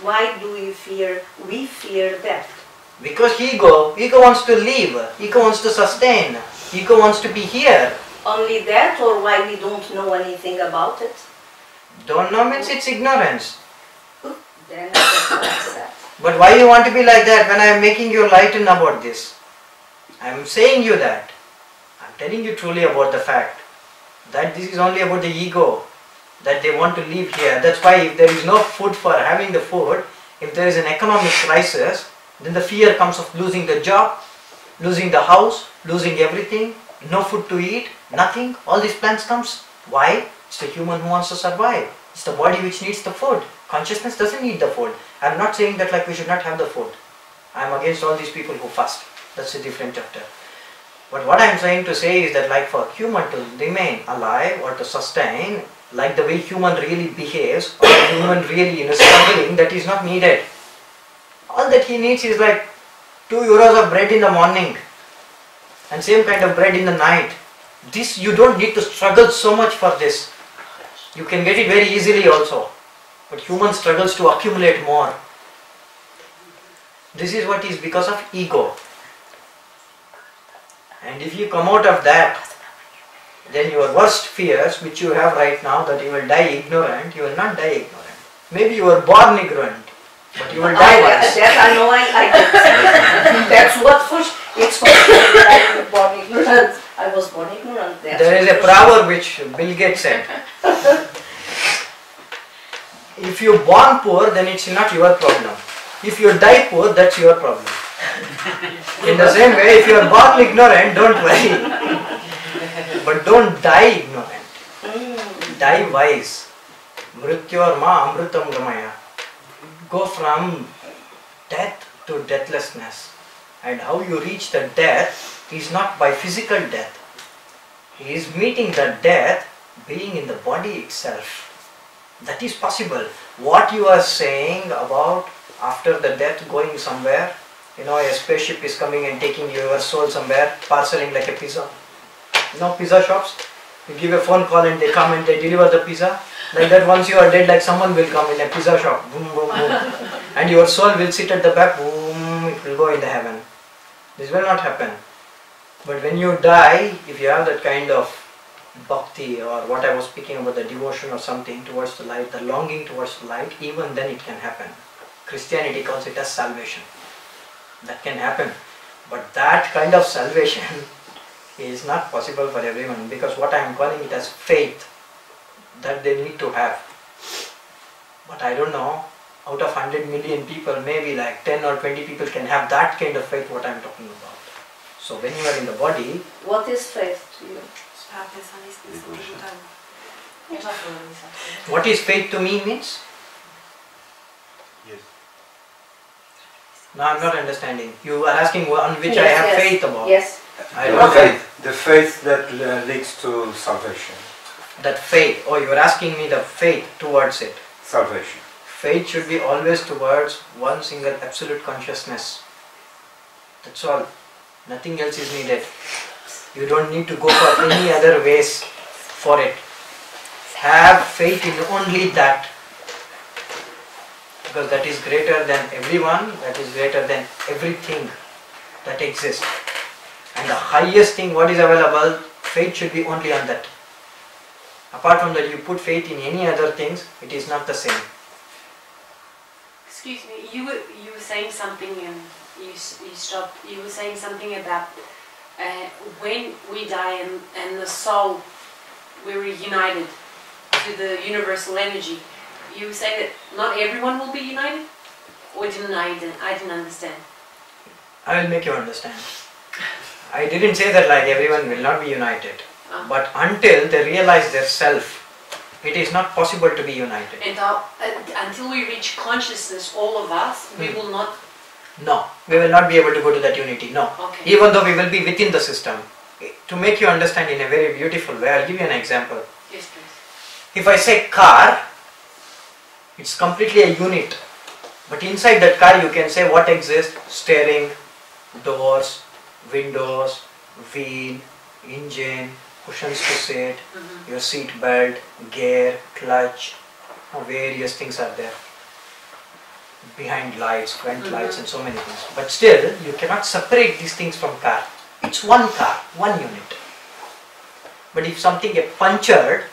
Why do we fear death? Because ego wants to live, ego wants to sustain, ego wants to be here. Only that, or why we don't know anything about it? Don't know means it's ignorance. Then that's that. But why you want to be like that when I am making you lighten about this? I am saying you that. I am telling you truly about the fact that this is only about the ego, that they want to live here. That's why if there is no food for having the food, if there is an economic crisis, then the fear comes of losing the job, losing the house, losing everything, no food to eat, nothing. All these plans comes. Why? It's the human who wants to survive. It's the body which needs the food. Consciousness doesn't need the food. I'm not saying that like we should not have the food. I'm against all these people who fast. That's a different chapter. But what I'm trying to say is that like for human to remain alive or to sustain, like the way human really behaves or human really struggling, that is not needed. All that he needs is like 2 euros of bread in the morning and same kind of bread in the night. This you don't need to struggle so much for this. You can get it very easily also. But human struggles to accumulate more. This is what is because of ego. And if you come out of that, then your worst fears which you have right now, that you will die ignorant, you will not die ignorant. Maybe you were born ignorant, but you will die wise. That I know I get. That's what it's for sure that I was born ignorant. I was born ignorant. There is a proverb which Bill Gates said. If you born poor, then it's not your problem. If you die poor, that's your problem. In the same way, if you are born ignorant, don't worry. But don't die ignorant. Die wise. Mrityorma amrutam gamaya. Go from death to deathlessness. And how you reach the death is not by physical death. He is meeting the death being in the body itself. That is possible. What you are saying about after the death going somewhere, a spaceship is coming and taking your soul somewhere, parceling like a pizza. Pizza shops, you give a phone call and they come and they deliver the pizza. Like that, once you are dead, like someone will come in a pizza shop, boom, boom, boom. And your soul will sit at the back, boom, it will go in the heaven. This will not happen. But when you die, if you have that kind of bhakti or what I was speaking about, the devotion or something towards the light, the longing towards the light, even then it can happen. Christianity calls it as salvation. That can happen. But that kind of salvation is not possible for everyone, because what I am calling it as faith that they need to have. But I don't know, out of 100 million people, maybe like 10 or 20 people can have that kind of faith what I am talking about. So when you are in the body... What is faith to you? What is faith to me means? Yes. No, I am not understanding. You are asking on which I have faith about. Yes. I don't The faith that leads to salvation. That faith, you are asking me the faith towards it. Salvation. Faith should be always towards one single absolute consciousness. That's all. Nothing else is needed. You don't need to go for any other ways for it. Have faith in only that. Because that is greater than everyone, that is greater than everything that exists. And the highest thing what is available, faith should be only on that. Apart from that, you put faith in any other things, it is not the same. Excuse me, you were saying something and you stopped. You were saying something about when we die and the soul, we were united to the universal energy. You say that not everyone will be united? Or I didn't understand. I will make you understand. I didn't say that like everyone will not be united, but until they realize their self, it is not possible to be united. And until we reach consciousness, all of us, we will not. No, we will not be able to go to that unity. No, Okay. even though we will be within the system. To make you understand in a very beautiful way, I'll give you an example. Yes, please. If I say car, it's completely a unit. But inside that car you can say what exists: steering, doors, windows, wheel, engine, cushions to sit, your seat belt, gear, clutch, various things are there. Behind lights, front lights and so many things. But still, you cannot separate these things from car. It's one car, one unit. But if something gets punctured,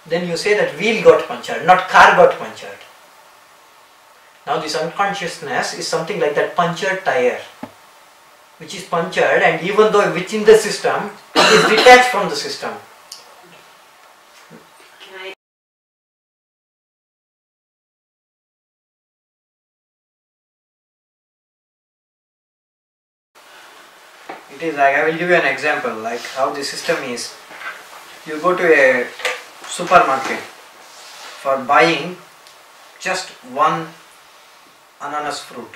then you say that wheel got punctured, not car got punctured. Now this unconsciousness is something like that punctured tire, which is punctured, and even though within the system, it is detached from the system. Can I? It is like, I will give you an example, like how the system is. You go to a supermarket for buying just one ananas fruit.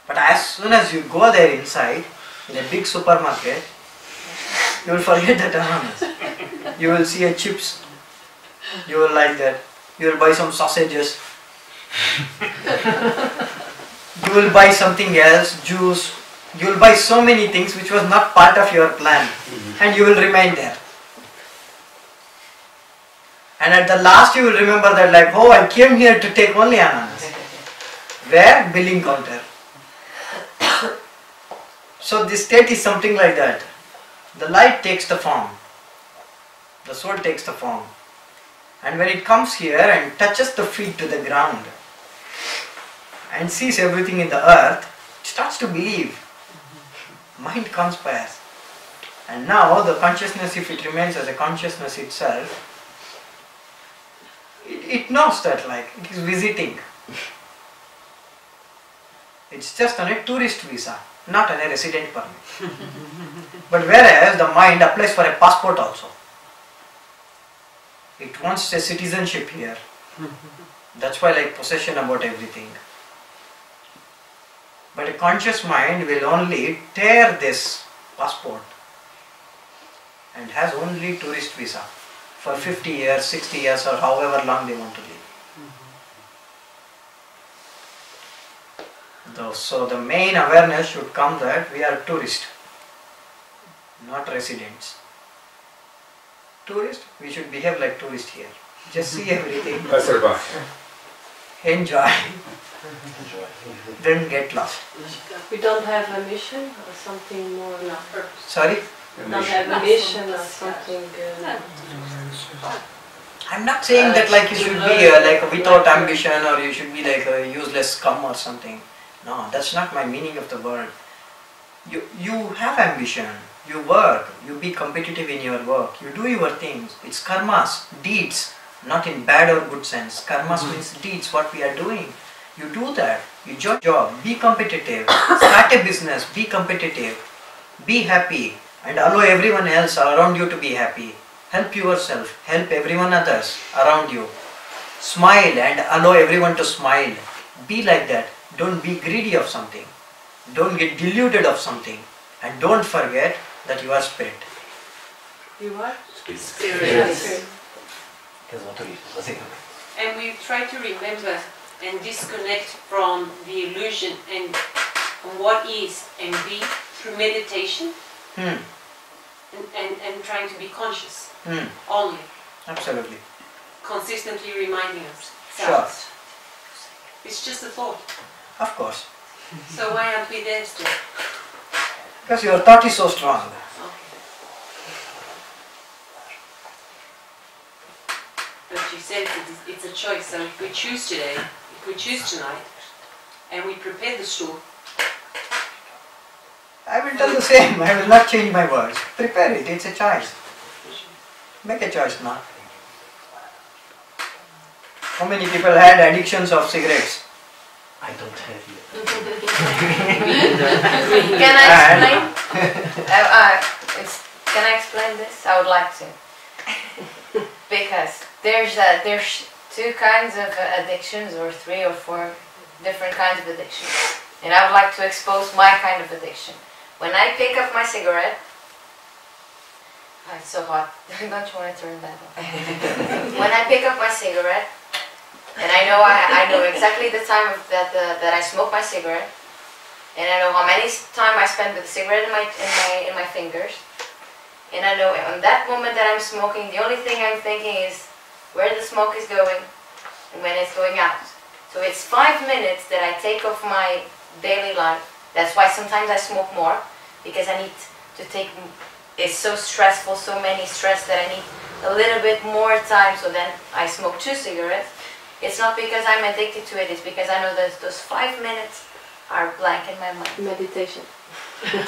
But as soon as you go there inside, in a big supermarket, you will forget that ananas. You will see a chips, you will like that. You will buy some sausages. You will buy something else, juice. You will buy so many things which was not part of your plan, and you will remain there. And at the last you will remember that like, oh, I came here to take only ananas. Where? Billing counter. So this state is something like that. The light takes the form. The soul takes the form. And when it comes here and touches the feet to the ground and sees everything in the earth, it starts to believe. Mind conspires. And now the consciousness, if it remains as a consciousness itself, it knows that like it is visiting. It's just on a tourist visa, not on a resident permit. But whereas the mind applies for a passport also. It wants a citizenship here. That's why like possession about everything. But a conscious mind will only tear this passport and has only tourist visa for 50 years, 60 years or however long they want to live. So the main awareness should come that we are tourists, not residents. Tourist, we should behave like tourists here. Just see everything. Enjoy. Don't get lost. We don't have a mission or something more. Sorry? Don't have a mission or something. I'm not saying that like you should be like without ambition or you should be like a useless scum or something. No, that's not my meaning of the word. You have ambition, you work, you be competitive in your work, you do your things. It's karmas, deeds, not in bad or good sense. Karmas means deeds, what we are doing. You do that, you join a job, be competitive, start a business, be competitive, be happy and allow everyone else around you to be happy. Help yourself, help everyone others around you. Smile and allow everyone to smile. Be like that. Don't be greedy of something. Don't get deluded of something. And don't forget that you are spirit. You are? Spirit. Spirit. And we try to remember and disconnect from the illusion and what is and be through meditation and trying to be conscious only. Absolutely. Consistently reminding us. Sure. It's just a thought. Of course. So why aren't we there still? Because your thought is so strong. Okay. But you said it's a choice, so if we choose today, if we choose tonight, and we prepare the stool, I will tell the same. I will not change my words. Prepare it. It's a choice. Make a choice now. How many people had addictions of cigarettes? I don't have yet. Can I explain? Can I explain this? I would like to. Because there's two kinds of addictions, or 3 or 4 different kinds of addictions. And I would like to expose my kind of addiction. When I pick up my cigarette, it's so hot. Don't you want to turn that off? When I pick up my cigarette, and I know exactly the time that I smoke my cigarette, and I know how many time I spend with the cigarette in my fingers, and I know on that moment that I'm smoking, the only thing I'm thinking is where the smoke is going and when it's going out. So it's 5 minutes that I take off my daily life. That's why sometimes I smoke more, because I need to take. It's so stressful, so many stress that I need a little bit more time. So then I smoke 2 cigarettes. It's not because I'm addicted to it, it's because I know that those 5 minutes are blank in my mind. Meditation. I'm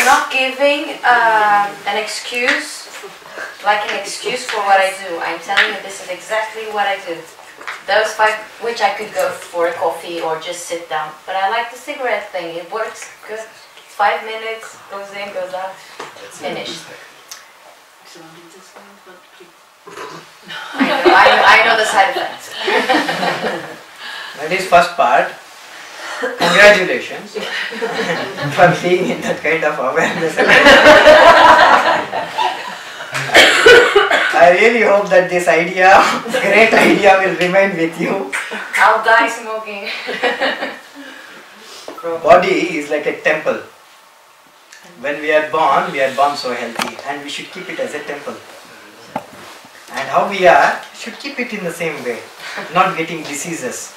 not giving an excuse, like an excuse for what I do. I'm telling you this is exactly what I do. Those 5, which I could go for a coffee or just sit down. But I like the cigarette thing, it works good. 5 minutes, goes in, goes out, finished. I know the side effects. That is first part. Congratulations for being in that kind of awareness. I really hope that this idea, great idea, will remain with you. I'll die smoking. Body is like a temple. When we are born so healthy, and we should keep it as a temple. And how we are, should keep it in the same way, not getting diseases.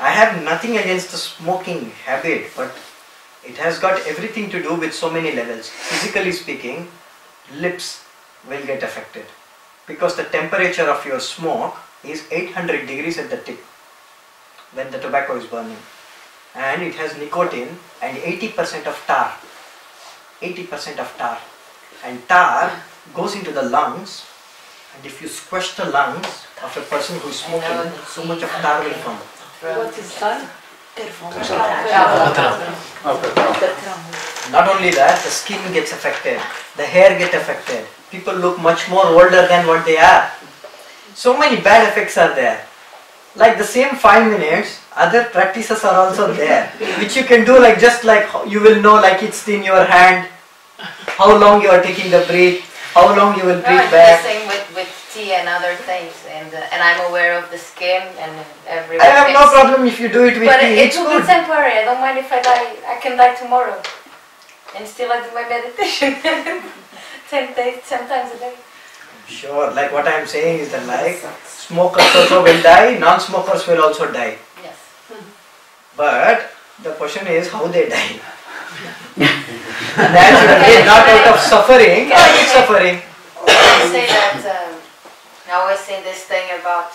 I have nothing against the smoking habit, but it has got everything to do with so many levels. Physically speaking, lips will get affected because the temperature of your smoke is 800 degrees at the tip when the tobacco is burning, and it has nicotine and 80% of tar. 80% of tar, and tar goes into the lungs, and if you squash the lungs of a person who is smoking, so much of tar will come. What is that? Not only that, the skin gets affected, the hair gets affected, people look much more older than what they are. So many bad effects are there. Like the same 5 minutes, other practices are also there, which you can do like just like you will know, like it's in your hand, how long you are taking the breath, how long you will breathe back. The same with tea and other things, and I'm aware of the skin and everything. I have no problem if you do it with but tea, it will be temporary. I don't mind if I die. I can die tomorrow, and still I do my meditation 10 times a day. Sure, like what I am saying is that like smokers also will die, non-smokers will also die. Yes. But the question is how they die. Naturally, not out of suffering, or with suffering. I always say this thing about,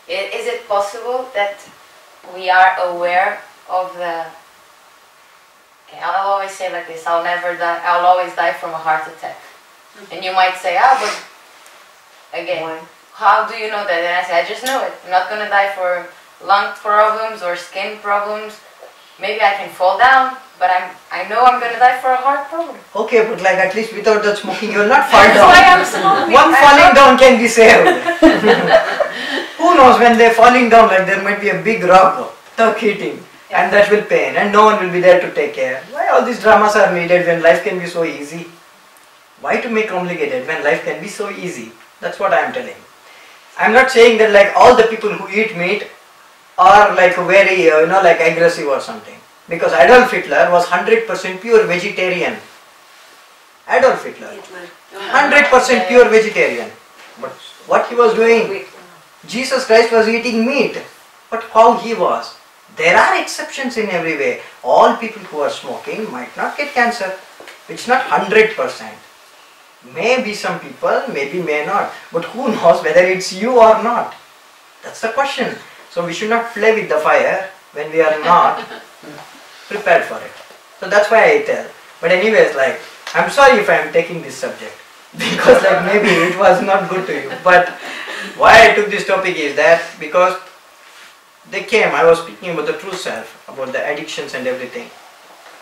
is it possible that we are aware of the, okay, I'll always say like this, I'll never die, I'll always die from a heart attack. And you might say, but again, how do you know that? And I say, I just know it. I'm not going to die for lung problems or skin problems. Maybe I can fall down, but I know I'm going to die for a heart problem. Okay, but like at least without that smoking you will not fall down. That's why I'm smoking. One falling down can be saved. Who knows, when they're falling down, like there might be a big rock hitting, and that will pain, and no one will be there to take care. Why all these dramas are needed when life can be so easy? Why to make complicated when life can be so easy? That's what I am telling. I'm not saying that like all the people who eat meat are like very, like aggressive or something. Because Adolf Hitler was 100% pure vegetarian. Adolf Hitler, 100% pure vegetarian. But what he was doing? Jesus Christ was eating meat. But how he was? There are exceptions in every way. All people who are smoking might not get cancer. It's not 100%. Maybe some people, maybe may not. But who knows whether it's you or not? That's the question. So we should not play with the fire when we are not prepared for it. So that's why I tell. But anyways, like, I'm sorry if I am taking this subject. because like maybe it was not good to you. But why I took this topic is that because they came, I was speaking about the true self, about the addictions and everything.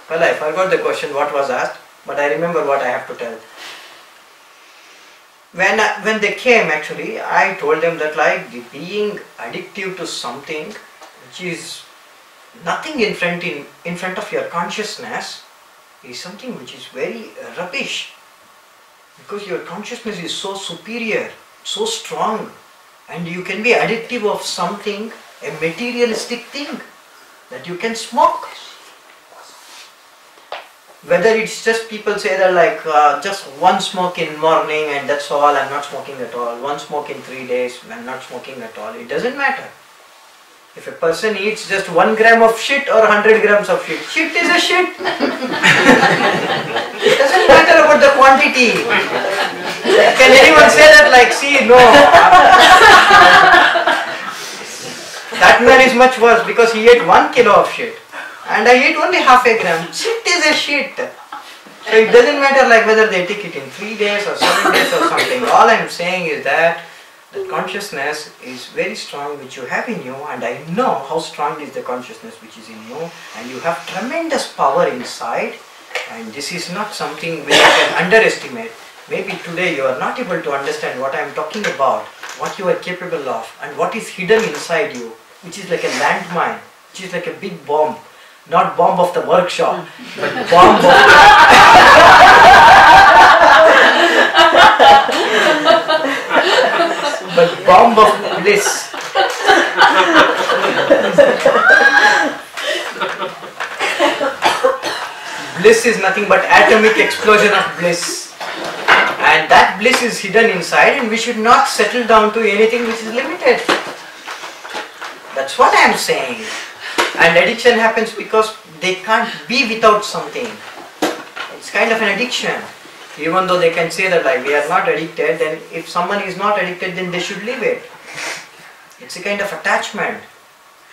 Well, I forgot the question what was asked, but I remember what I have to tell. When they came, actually, I told them that like being addictive to something which is nothing in front of your consciousness is something which is very rubbish, because your consciousness is so superior, so strong, and you can be addictive of something, a materialistic thing that you can smoke. Whether it's just people say that like just one smoke in morning and that's all, I'm not smoking at all. One smoke in 3 days, I'm not smoking at all. It doesn't matter. If a person eats just 1 gram of shit or 100 grams of shit, shit is a shit. It doesn't matter about the quantity. Can anyone say that like, see, no. That man is much worse because he ate 1 kilo of shit. And I ate only half a gram. Shit is a shit. So it doesn't matter like whether they take it in 3 days or 7 days or something. All I am saying is that the consciousness is very strong which you have in you, and I know how strong is the consciousness which is in you, and you have tremendous power inside, and this is not something which you can underestimate. Maybe today you are not able to understand what I am talking about, what you are capable of, and what is hidden inside you, which is like a landmine, which is like a big bomb. Not bomb of the workshop, but bomb of but bomb of bliss. Bliss is nothing but atomic explosion of bliss. And that bliss is hidden inside, and we should not settle down to anything which is limited. That's what I am saying. And addiction happens because they can't be without something. It's kind of an addiction. Even though they can say that like we are not addicted, then if someone is not addicted, then they should leave it. It's a kind of attachment.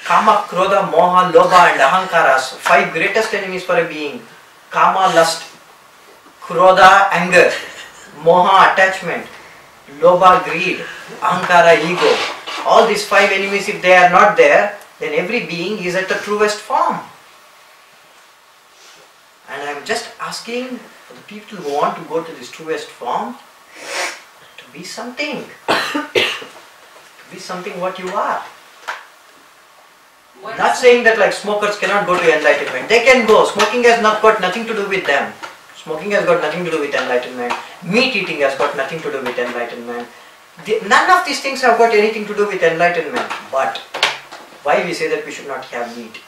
Kama, Krodha, Moha, Lobha and Ahankaras, 5 greatest enemies for a being. Kama, lust. Krodha, anger. Moha, attachment. Lobha, greed. Ahankara, ego. All these 5 enemies, if they are not there, then every being is at the truest form. And I am just asking for the people who want to go to this truest form to be something. To be something what you are. Not saying that like smokers cannot go to enlightenment. They can go. Smoking has not got nothing to do with them. Smoking has got nothing to do with enlightenment. Meat eating has got nothing to do with enlightenment. None of these things have got anything to do with enlightenment. But why we say that we should not have meat?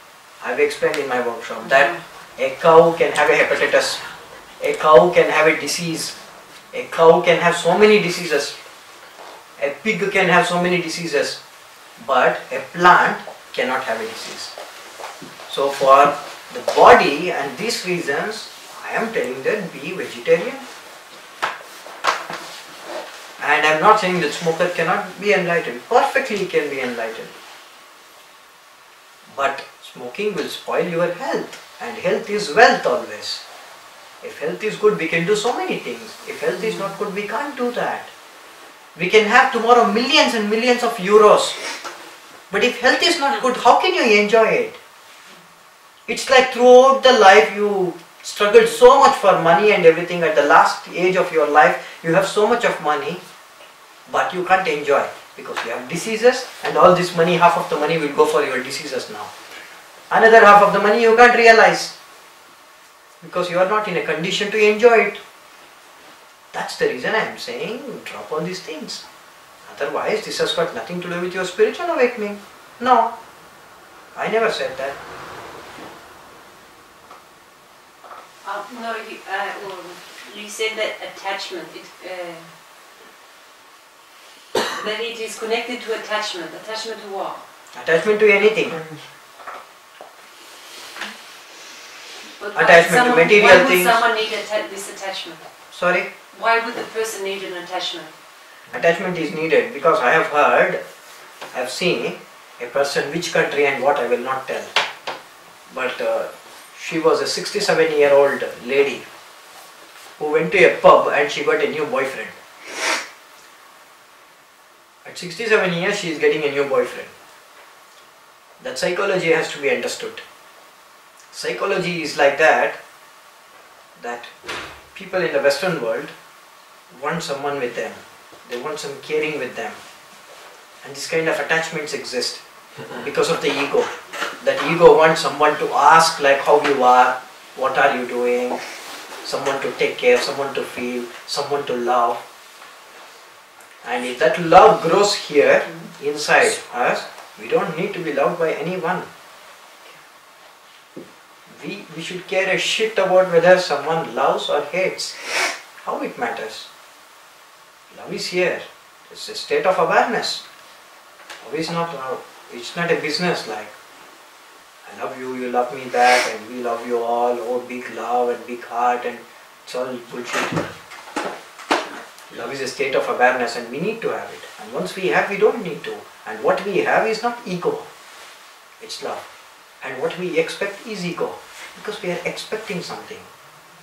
I have explained in my workshop that a cow can have a hepatitis, a cow can have a disease, a cow can have so many diseases, a pig can have so many diseases, but a plant cannot have a disease. So for the body and these reasons, I am telling that be vegetarian. And I am not saying that smoker cannot be enlightened. Perfectly he can be enlightened. But smoking will spoil your health, and health is wealth always. If health is good, we can do so many things. If health is not good, we can't do that. We can have tomorrow millions and millions of euros, but if health is not good, how can you enjoy it? It's like throughout the life you struggled so much for money and everything. At the last age of your life, you have so much of money, but you can't enjoy. Because you have diseases, and all this money, half of the money will go for your diseases now. Another half of the money you can't realize. Because you are not in a condition to enjoy it. That's the reason I am saying drop all these things. Otherwise, this has got nothing to do with your spiritual awakening. No. I never said that. No, you said that attachment. That it is connected to attachment. Attachment to what? Attachment to anything. But Attachment to material things. Why would someone need this attachment? Sorry? Why would the person need an attachment? Attachment is needed because I have heard, I have seen a person, which country and what I will not tell. But she was a 67-year-old lady. who went to a pub and she got a new boyfriend. At 67 years she is getting a new boyfriend. That psychology has to be understood. Psychology is like that people in the Western world want someone with them. They want some caring with them. And this kind of attachments exist because of the ego. That ego wants someone to ask like how you are, what are you doing, someone to take care, someone to feel, someone to love. And if that love grows here inside us, we don't need to be loved by anyone. We should care a shit about whether someone loves or hates. How it matters. Love is here. It's a state of awareness. Love is not love. It's not a business like I love you, you love me back, and we love you all. Oh, big love and big heart, and it's all bullshit. Love is a state of awareness, and we need to have it. And once we have, we don't need to. And what we have is not ego. It's love. And what we expect is ego. Because we are expecting something.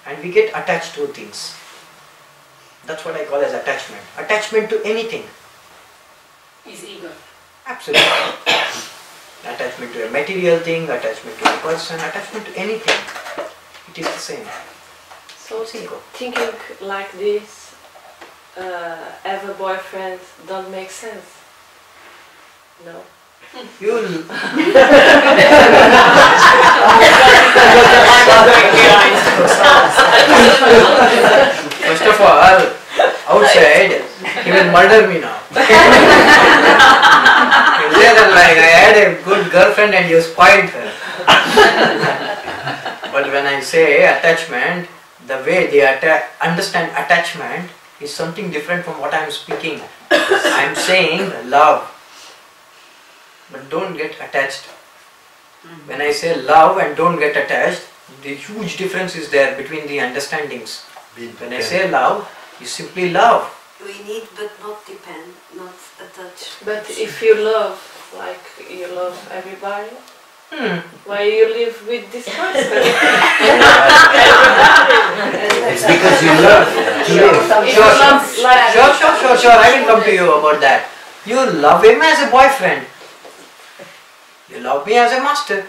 And we get attached to things. That's what I call as attachment. Attachment to anything. Is ego. Absolutely. Attachment to a material thing, attachment to a person, attachment to anything. It is the same. So It's ego. thinking like this, have a boyfriend don't make sense. No. You'll First of all, outside, he will murder me now. He'll say that like I had a good girlfriend and you spoiled her. But when I say attachment, the way they understand attachment is something different from what I am speaking. I am saying love. But don't get attached. When I say love and don't get attached, the huge difference is there between the understandings. When I say love, you simply love. We need but not depend, not attach. But if you love, like you love everybody, why you live with this person? It's because you love to live. Sure, I will come to you about that. You love him as a boyfriend. You love me as a master.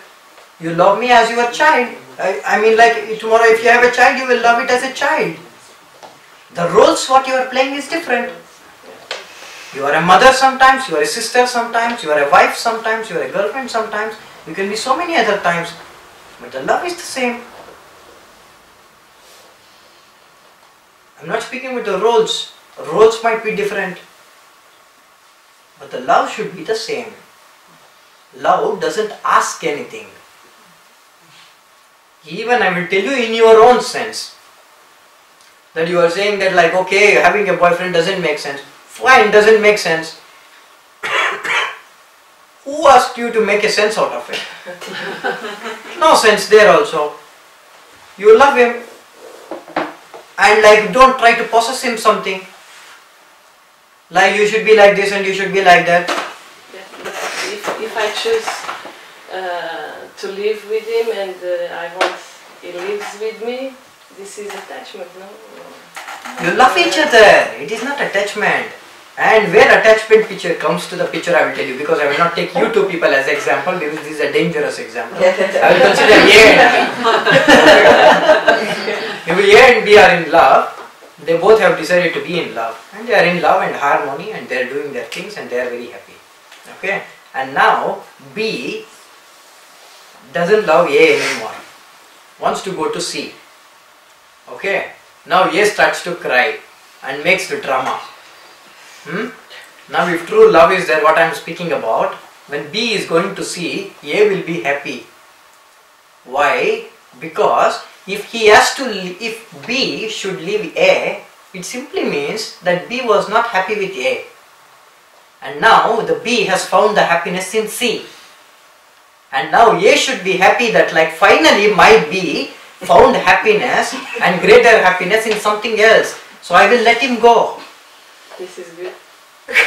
You love me as your child. I mean like tomorrow if you have a child, you will love it as a child. The roles what you are playing is different. You are a mother sometimes, you are a sister sometimes, you are a wife sometimes, you are a girlfriend sometimes. You can be so many other times. But the love is the same. I'm not speaking with the roles. Roles might be different. But the love should be the same. Love doesn't ask anything. Even I will tell you in your own sense. That you are saying that like, okay, having a boyfriend doesn't make sense. Fine, doesn't make sense. Who asked you to make a sense out of it? No sense there also. You love him. And like, don't try to possess him something. Like you should be like this and you should be like that. If I choose to live with him and I want he lives with me, this is attachment, no? You love each other. It is not attachment. And where attachment picture comes to the picture, I will tell you, because I will not take you two people as example because this is a dangerous example. I will consider A and B. If A and B are in love, they both have decided to be in love. And they are in love and harmony and they are doing their things and they are very happy. Okay? And now B doesn't love A anymore. Wants to go to C. Okay? Now A starts to cry and makes the drama. Now if true love is there, what I am speaking about, when B is going to C, A will be happy. Why? Because if B should leave A, it simply means that B was not happy with A. And now the B has found the happiness in C. And now A should be happy that like finally my B found happiness and greater happiness in something else. So I will let him go. This is good. This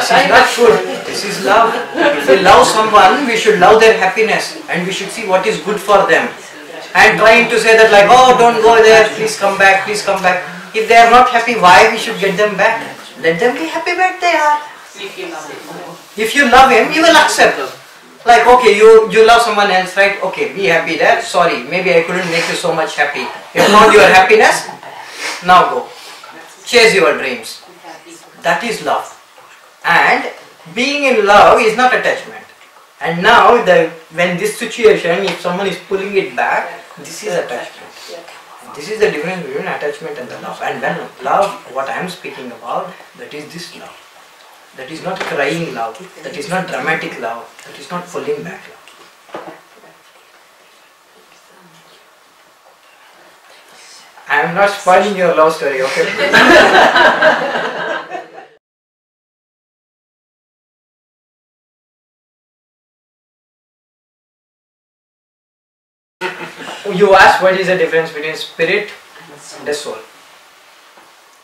is not good. This is love. If we love someone, we should love their happiness and we should see what is good for them. and trying to say that like, oh, don't go there, please come back, please come back. If they are not happy, why we should get them back? Let them be happy where they are. If you love him, you will accept. Like, okay, you love someone else, right? Okay, be happy there. Sorry, maybe I couldn't make you so much happy. You found your happiness, now go. Chase your dreams. That is love. And being in love is not attachment. And now, when this situation, if someone is pulling it back, this is attachment. This is the difference between attachment and the love. And when love, what I am speaking about, that is this love. That is not crying love. That is not dramatic love. That is not pulling back love. I am not spoiling your love story, okay? You asked what is the difference between spirit and the soul.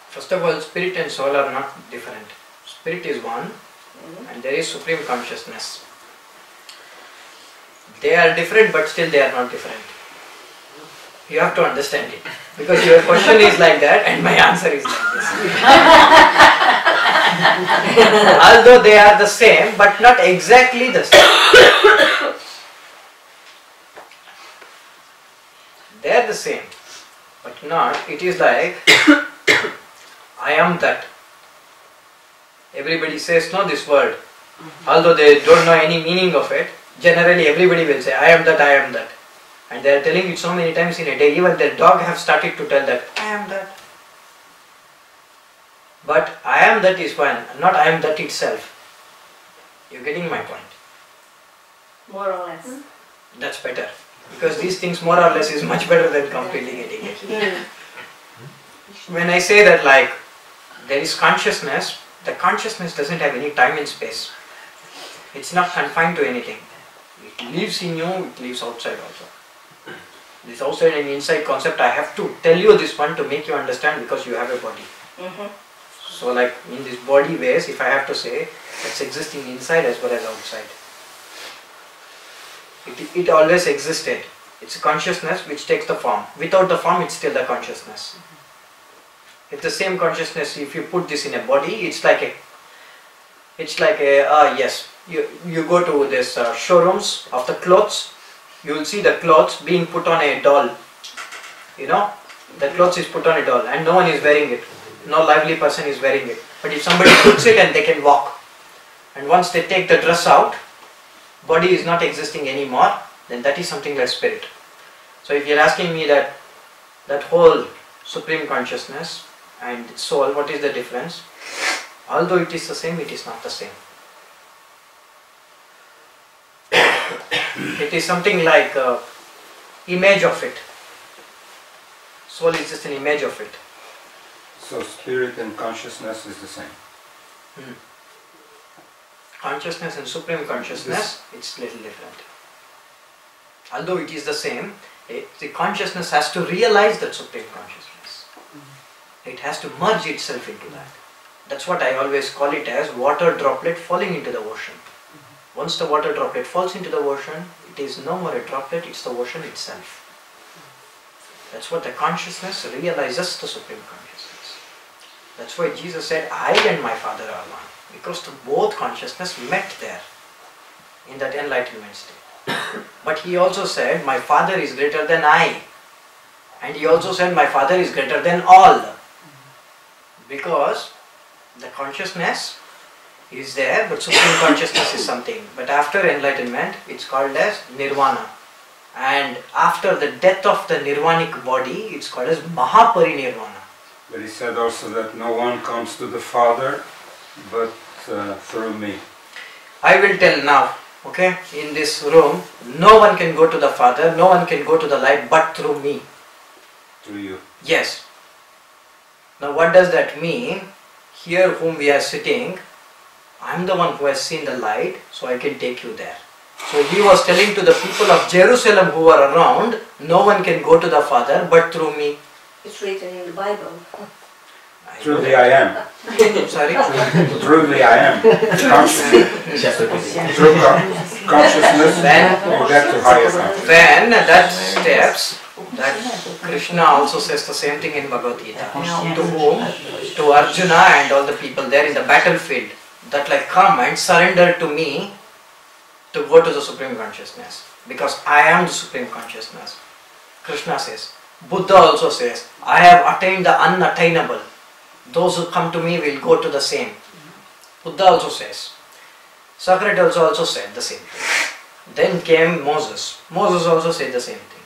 First of all, spirit and soul are not different. Spirit is one and there is supreme consciousness. They are different but still they are not different. You have to understand it. Because your question is like that and my answer is like this. Although they are the same but not exactly the same. They are the same, but not, it is like, I am that. Everybody says, no, this word. Although they don't know any meaning of it, generally everybody will say, I am that, I am that. And they are telling it so many times in a day, even their dog have started to tell that, I am that. But I am that is one, not I am that itself. You're getting my point? More or less. That's better. Because these things more or less is much better than completely getting it. When I say that like there is consciousness, the consciousness doesn't have any time and space. It's not confined to anything. It lives in you, it lives outside also. This outside and inside concept I have to tell you this one to make you understand because you have a body. So like in this body ways, if I have to say, it's existing inside as well as outside. It always existed. It's a consciousness which takes the form. Without the form, it's still the consciousness. If the same consciousness, if you put this in a body, it's like a, yes, you go to this showrooms of the clothes, you will see the clothes being put on a doll. You know, the clothes is put on a doll and no one is wearing it. No lively person is wearing it. But if somebody puts it and they can walk. And once they take the dress out, body is not existing anymore, then that is something like spirit. So if you're asking me that whole supreme consciousness and soul, what is the difference? Although it is the same, it is not the same. It is something like image of it. Soul is just an image of it. So spirit and consciousness is the same. Consciousness and supreme consciousness, it's little different. Although it is the same, the consciousness has to realize that supreme consciousness. It has to merge itself into that. That's what I always call it as water droplet falling into the ocean. Once the water droplet falls into the ocean, it is no more a droplet, it's the ocean itself. That's what the consciousness realizes, the supreme consciousness. That's why Jesus said, I and my Father are one. Because the both consciousness met there in that enlightenment state. But he also said, my Father is greater than I. And he also said, my Father is greater than all. Because the consciousness is there, but supreme consciousness is something. But after enlightenment, it's called as nirvana. And after the death of the nirvanic body, it's called as mahaparinirvana. But he said also that no one comes to the Father but through me. I will tell now, okay, in this room, no one can go to the Father, no one can go to the light but through me. Through you. Yes. Now what does that mean? Here whom we are sitting, I am the one who has seen the light, so I can take you there. So he was telling to the people of Jerusalem who were around, no one can go to the Father but through me. It's written in the Bible. Truly I am. Sorry? Truly I am. True God. consciousness Then- and get to higher consciousness. When that steps, that Krishna also says the same thing in Bhagavad Gita. To whom? To Arjuna and all the people there in the battlefield. That like come and surrender to me to go to the Supreme Consciousness. Because I am the Supreme Consciousness. Krishna says. Buddha also says, I have attained the unattainable. Those who come to me will go to the same. Buddha also says. Socrates also said the same thing. Then came Moses. Moses also said the same thing.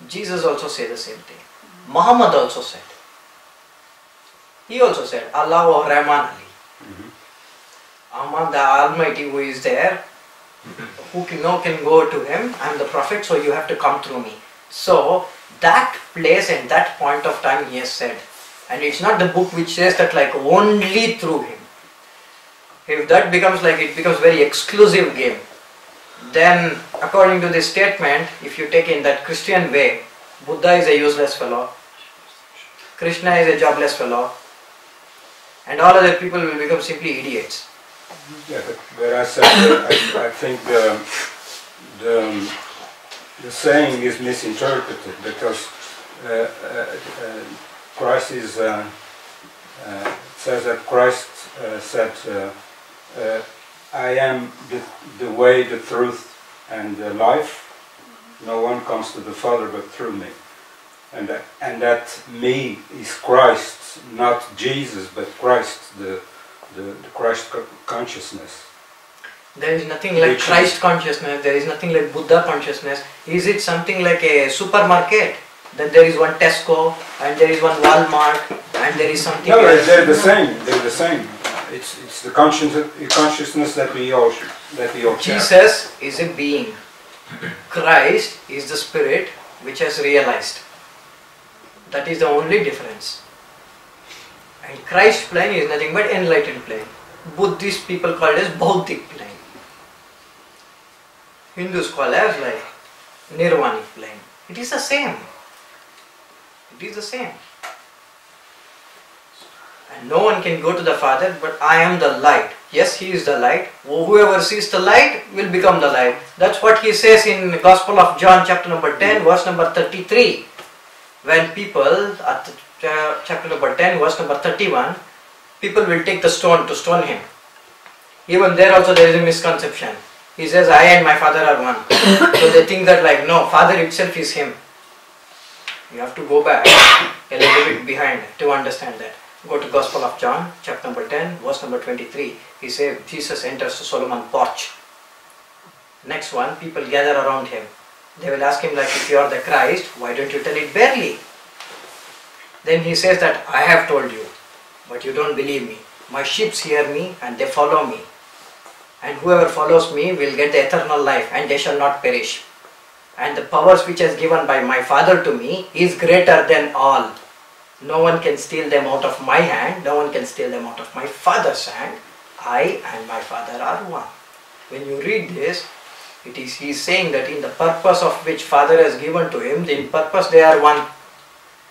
Jesus also said the same thing. Muhammad also said. He also said, Allah or Rahman Ali. Among the Almighty who is there, who can go to him, I am the prophet, so you have to come through me. So, that place and that point of time he has said. And it's not the book which says that like only through him. If that becomes like, it becomes very exclusive game. Then, according to this statement, if you take in that Christian way, Buddha is a useless fellow, Krishna is a jobless fellow, and all other people will become simply idiots. Yeah, but whereas I think the saying is misinterpreted because Christ is says that Christ said, "I am the way, the truth, and the life. No one comes to the Father but through me." And that me is Christ, not Jesus, but Christ, the Christ consciousness. There is nothing like Christ consciousness, there is nothing like Buddha consciousness. Is it something like a supermarket? Then there is one Tesco, and there is one Walmart, and there is something No, else. they're the same. They're the same. It's the consciousness that we all share. Jesus is a being. Christ is the spirit which has realized. That is the only difference. And Christ plane is nothing but enlightened plane. Buddhist people call it as Bhautik plane. Hindus call it as like Nirvanic plane. It is the same. It is the same. And no one can go to the Father, but I am the light. Yes, He is the light. Whoever sees the light will become the light. That's what He says in the Gospel of John chapter number 10, verse number 33. When people, at chapter number 10, verse number 31, people will take the stone to stone Him. Even there also there is a misconception. He says, I and my Father are one. So they think that like, no, Father itself is Him. You have to go back a little bit behind to understand that. Go to Gospel of John, chapter number 10, verse number 23. He says, Jesus enters the Solomon porch. Next one, people gather around Him. They will ask Him like, if you are the Christ, why don't you tell it barely? Then He says that, I have told you, but you don't believe me. My sheep hear me and they follow me. And whoever follows me will get the eternal life and they shall not perish. And the powers which is given by my Father to me is greater than all. No one can steal them out of my hand. No one can steal them out of my Father's hand. I and my Father are one. When you read this, he is saying that in the purpose of which Father has given to him, in purpose they are one.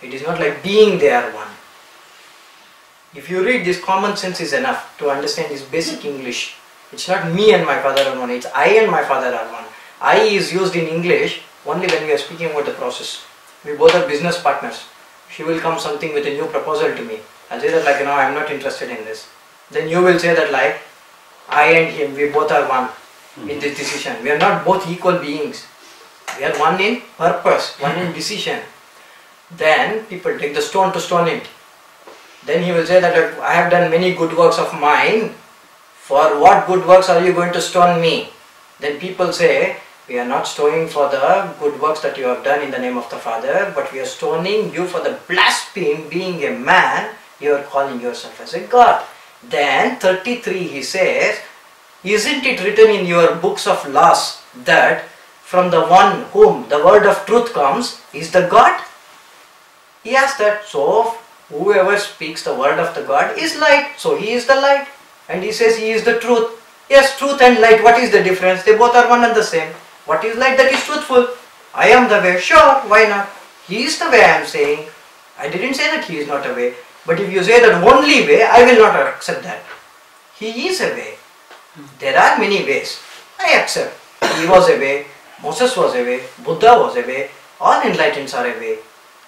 It is not like being they are one. If you read this, common sense is enough to understand this basic English. It's not me and my Father are one, it's I and my Father are one. I is used in English only when we are speaking about the process. We both are business partners. She will come something with a new proposal to me. I'll say that like, no, I'm not interested in this. Then you will say that like, I and him, we both are one in this decision. We are not both equal beings. We are one in purpose, one in decision. Then people take the stone to stone him. Then he will say that like, I have done many good works of mine. For what good works are you going to stone me? Then people say, we are not stoning for the good works that you have done in the name of the Father, but we are stoning you for the blaspheme, being a man, you are calling yourself as a God. Then 33 he says, isn't it written in your books of laws that from the one whom the word of truth comes is the God? He asks that, so whoever speaks the word of the God is light, so he is the light. And he says he is the truth. Yes, truth and light, what is the difference? They both are one and the same. What is light? That is truthful. I am the way. Sure, why not? He is the way I am saying. I didn't say that he is not a way. But if you say that only way, I will not accept that. He is a way. There are many ways. I accept. he was away, Moses was away, Buddha was away, all enlighteneds are away.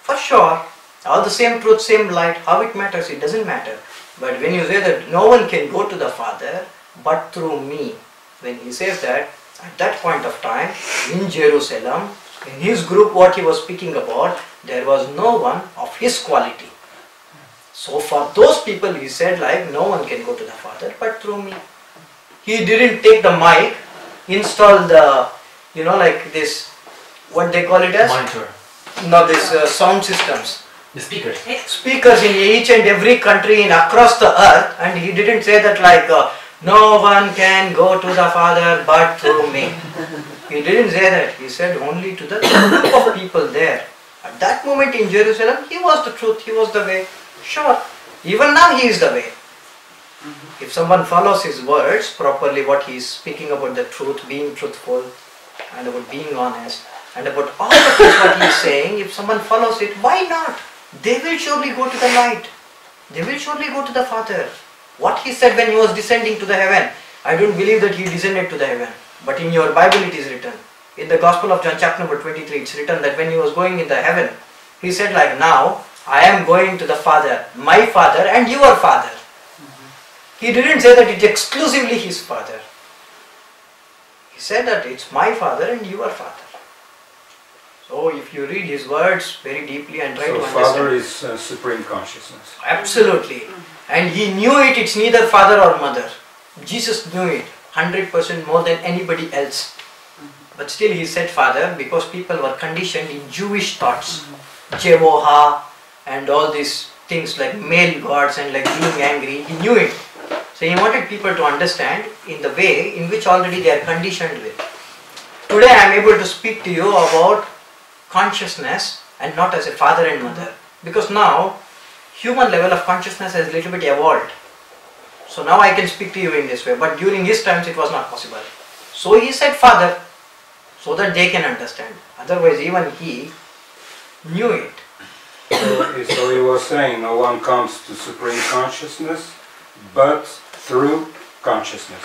For sure, all the same truth, same light, how it matters, it doesn't matter. But when you say that no one can go to the Father but through me, when he says that, at that point of time, in Jerusalem, in his group what he was speaking about, there was no one of his quality. So for those people he said like, no one can go to the Father but through me. He didn't take the mic, install the, like this, what they call it as? Monitor. No, this sound systems. The speakers. Speakers in each and every country in across the earth, and he didn't say that like, no one can go to the Father but through me. He didn't say that. He said only to the group of people there. At that moment in Jerusalem, he was the truth, he was the way. Sure, even now he is the way. If someone follows his words properly, what he is speaking about the truth, being truthful, and about being honest, and about all the things what he is saying, if someone follows it, why not? They will surely go to the light. They will surely go to the Father. What he said when he was descending to the heaven, I don't believe that he descended to the heaven. But in your Bible it is written. In the Gospel of John chapter number 23, it's written that when he was going in the heaven, he said like, now I am going to the Father, my Father and your Father. He didn't say that it's exclusively his Father. He said that it's my Father and your Father. So if you read his words very deeply and try to understand. So Father is supreme consciousness. Absolutely. And he knew it, it's neither father or mother. Jesus knew it 100% more than anybody else. But still he said Father because people were conditioned in Jewish thoughts. Jehovah and all these things like male gods and like being angry. He knew it. So he wanted people to understand in the way in which already they are conditioned with. Today I am able to speak to you about consciousness and not as a father and mother. Because now human level of consciousness has a little bit evolved. So now I can speak to you in this way. But during his times it was not possible. So he said Father so that they can understand. Otherwise even he knew it. So he was saying no one comes to supreme consciousness but through consciousness.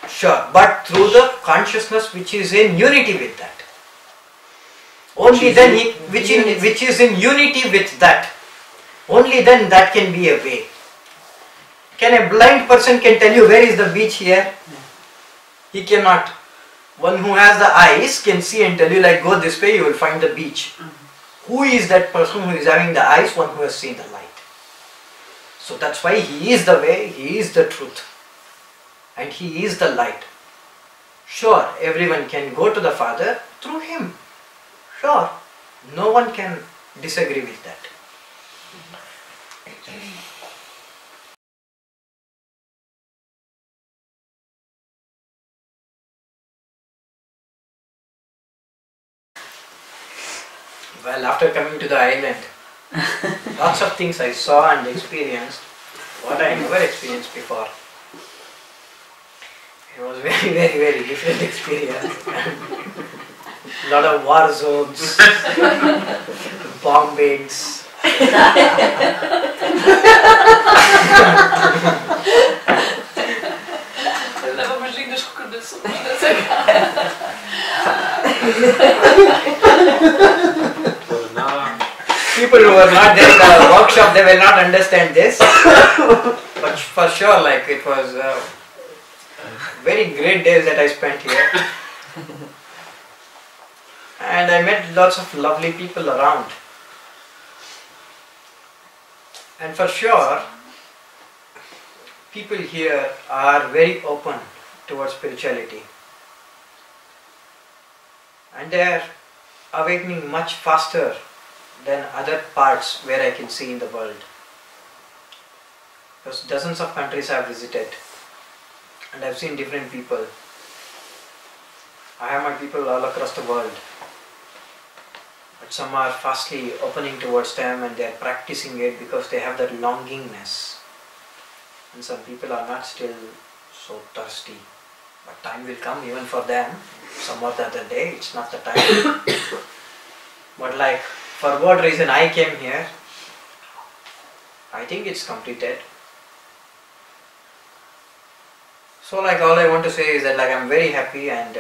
Sure, but through the consciousness which is in unity with that. Only then which is in unity with that. Only then that can be a way. Can a blind person can tell you where is the beach here? He cannot. One who has the eyes can see and tell you like go this way you will find the beach. Who is that person who is having the eyes? One who has seen the light. So that's why he is the way, he is the truth. And he is the light. Sure, everyone can go to the Father through him. Sure, no one can disagree with that. Well, after coming to the island, lots of things I saw and experienced, what I never experienced before. It was very, very, very different experience. Lot of war zones, bombings. People who were not there in the workshop, they will not understand this. But for sure, like it was very great days that I spent here. And I met lots of lovely people around. And for sure, people here are very open towards spirituality. And they are awakening much faster than other parts where I can see in the world. Because dozens of countries I have visited and I have seen different people. I have met people all across the world. But some are fastly opening towards them and they are practicing it because they have that longingness. And some people are not still so thirsty. But time will come even for them. Some or the other day, it's not the time. But like, for what reason I came here, I think it's completed. So like all I want to say is that like I'm very happy and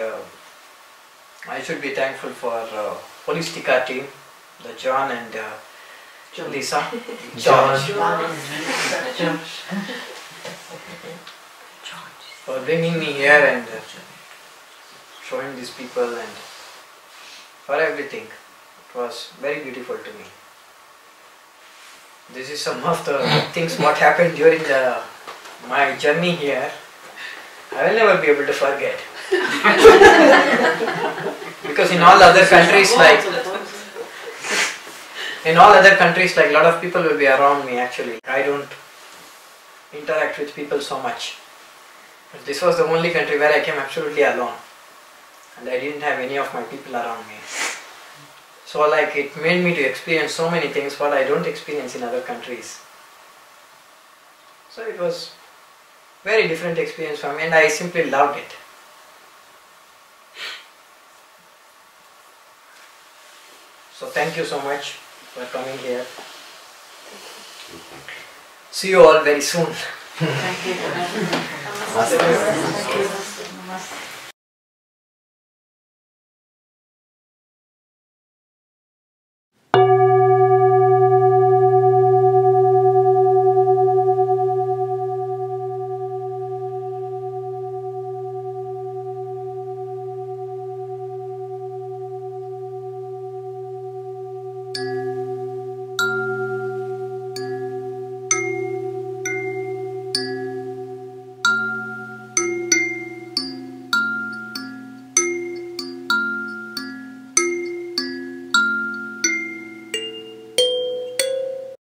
I should be thankful for Holistika team, the John and Lisa. John. For bringing me here and showing these people and for everything. It was very beautiful to me. This is some of the things what happened during my journey here. I will never be able to forget. Because in all other countries like a lot of people will be around me actually. I don't interact with people so much. But this was the only country where I came absolutely alone. And I didn't have any of my people around me. So like it made me to experience so many things what I don't experience in other countries. So it was very different experience for me and I simply loved it. So thank you so much for coming here. See you all very soon. Thank you. Namaste. Namaste.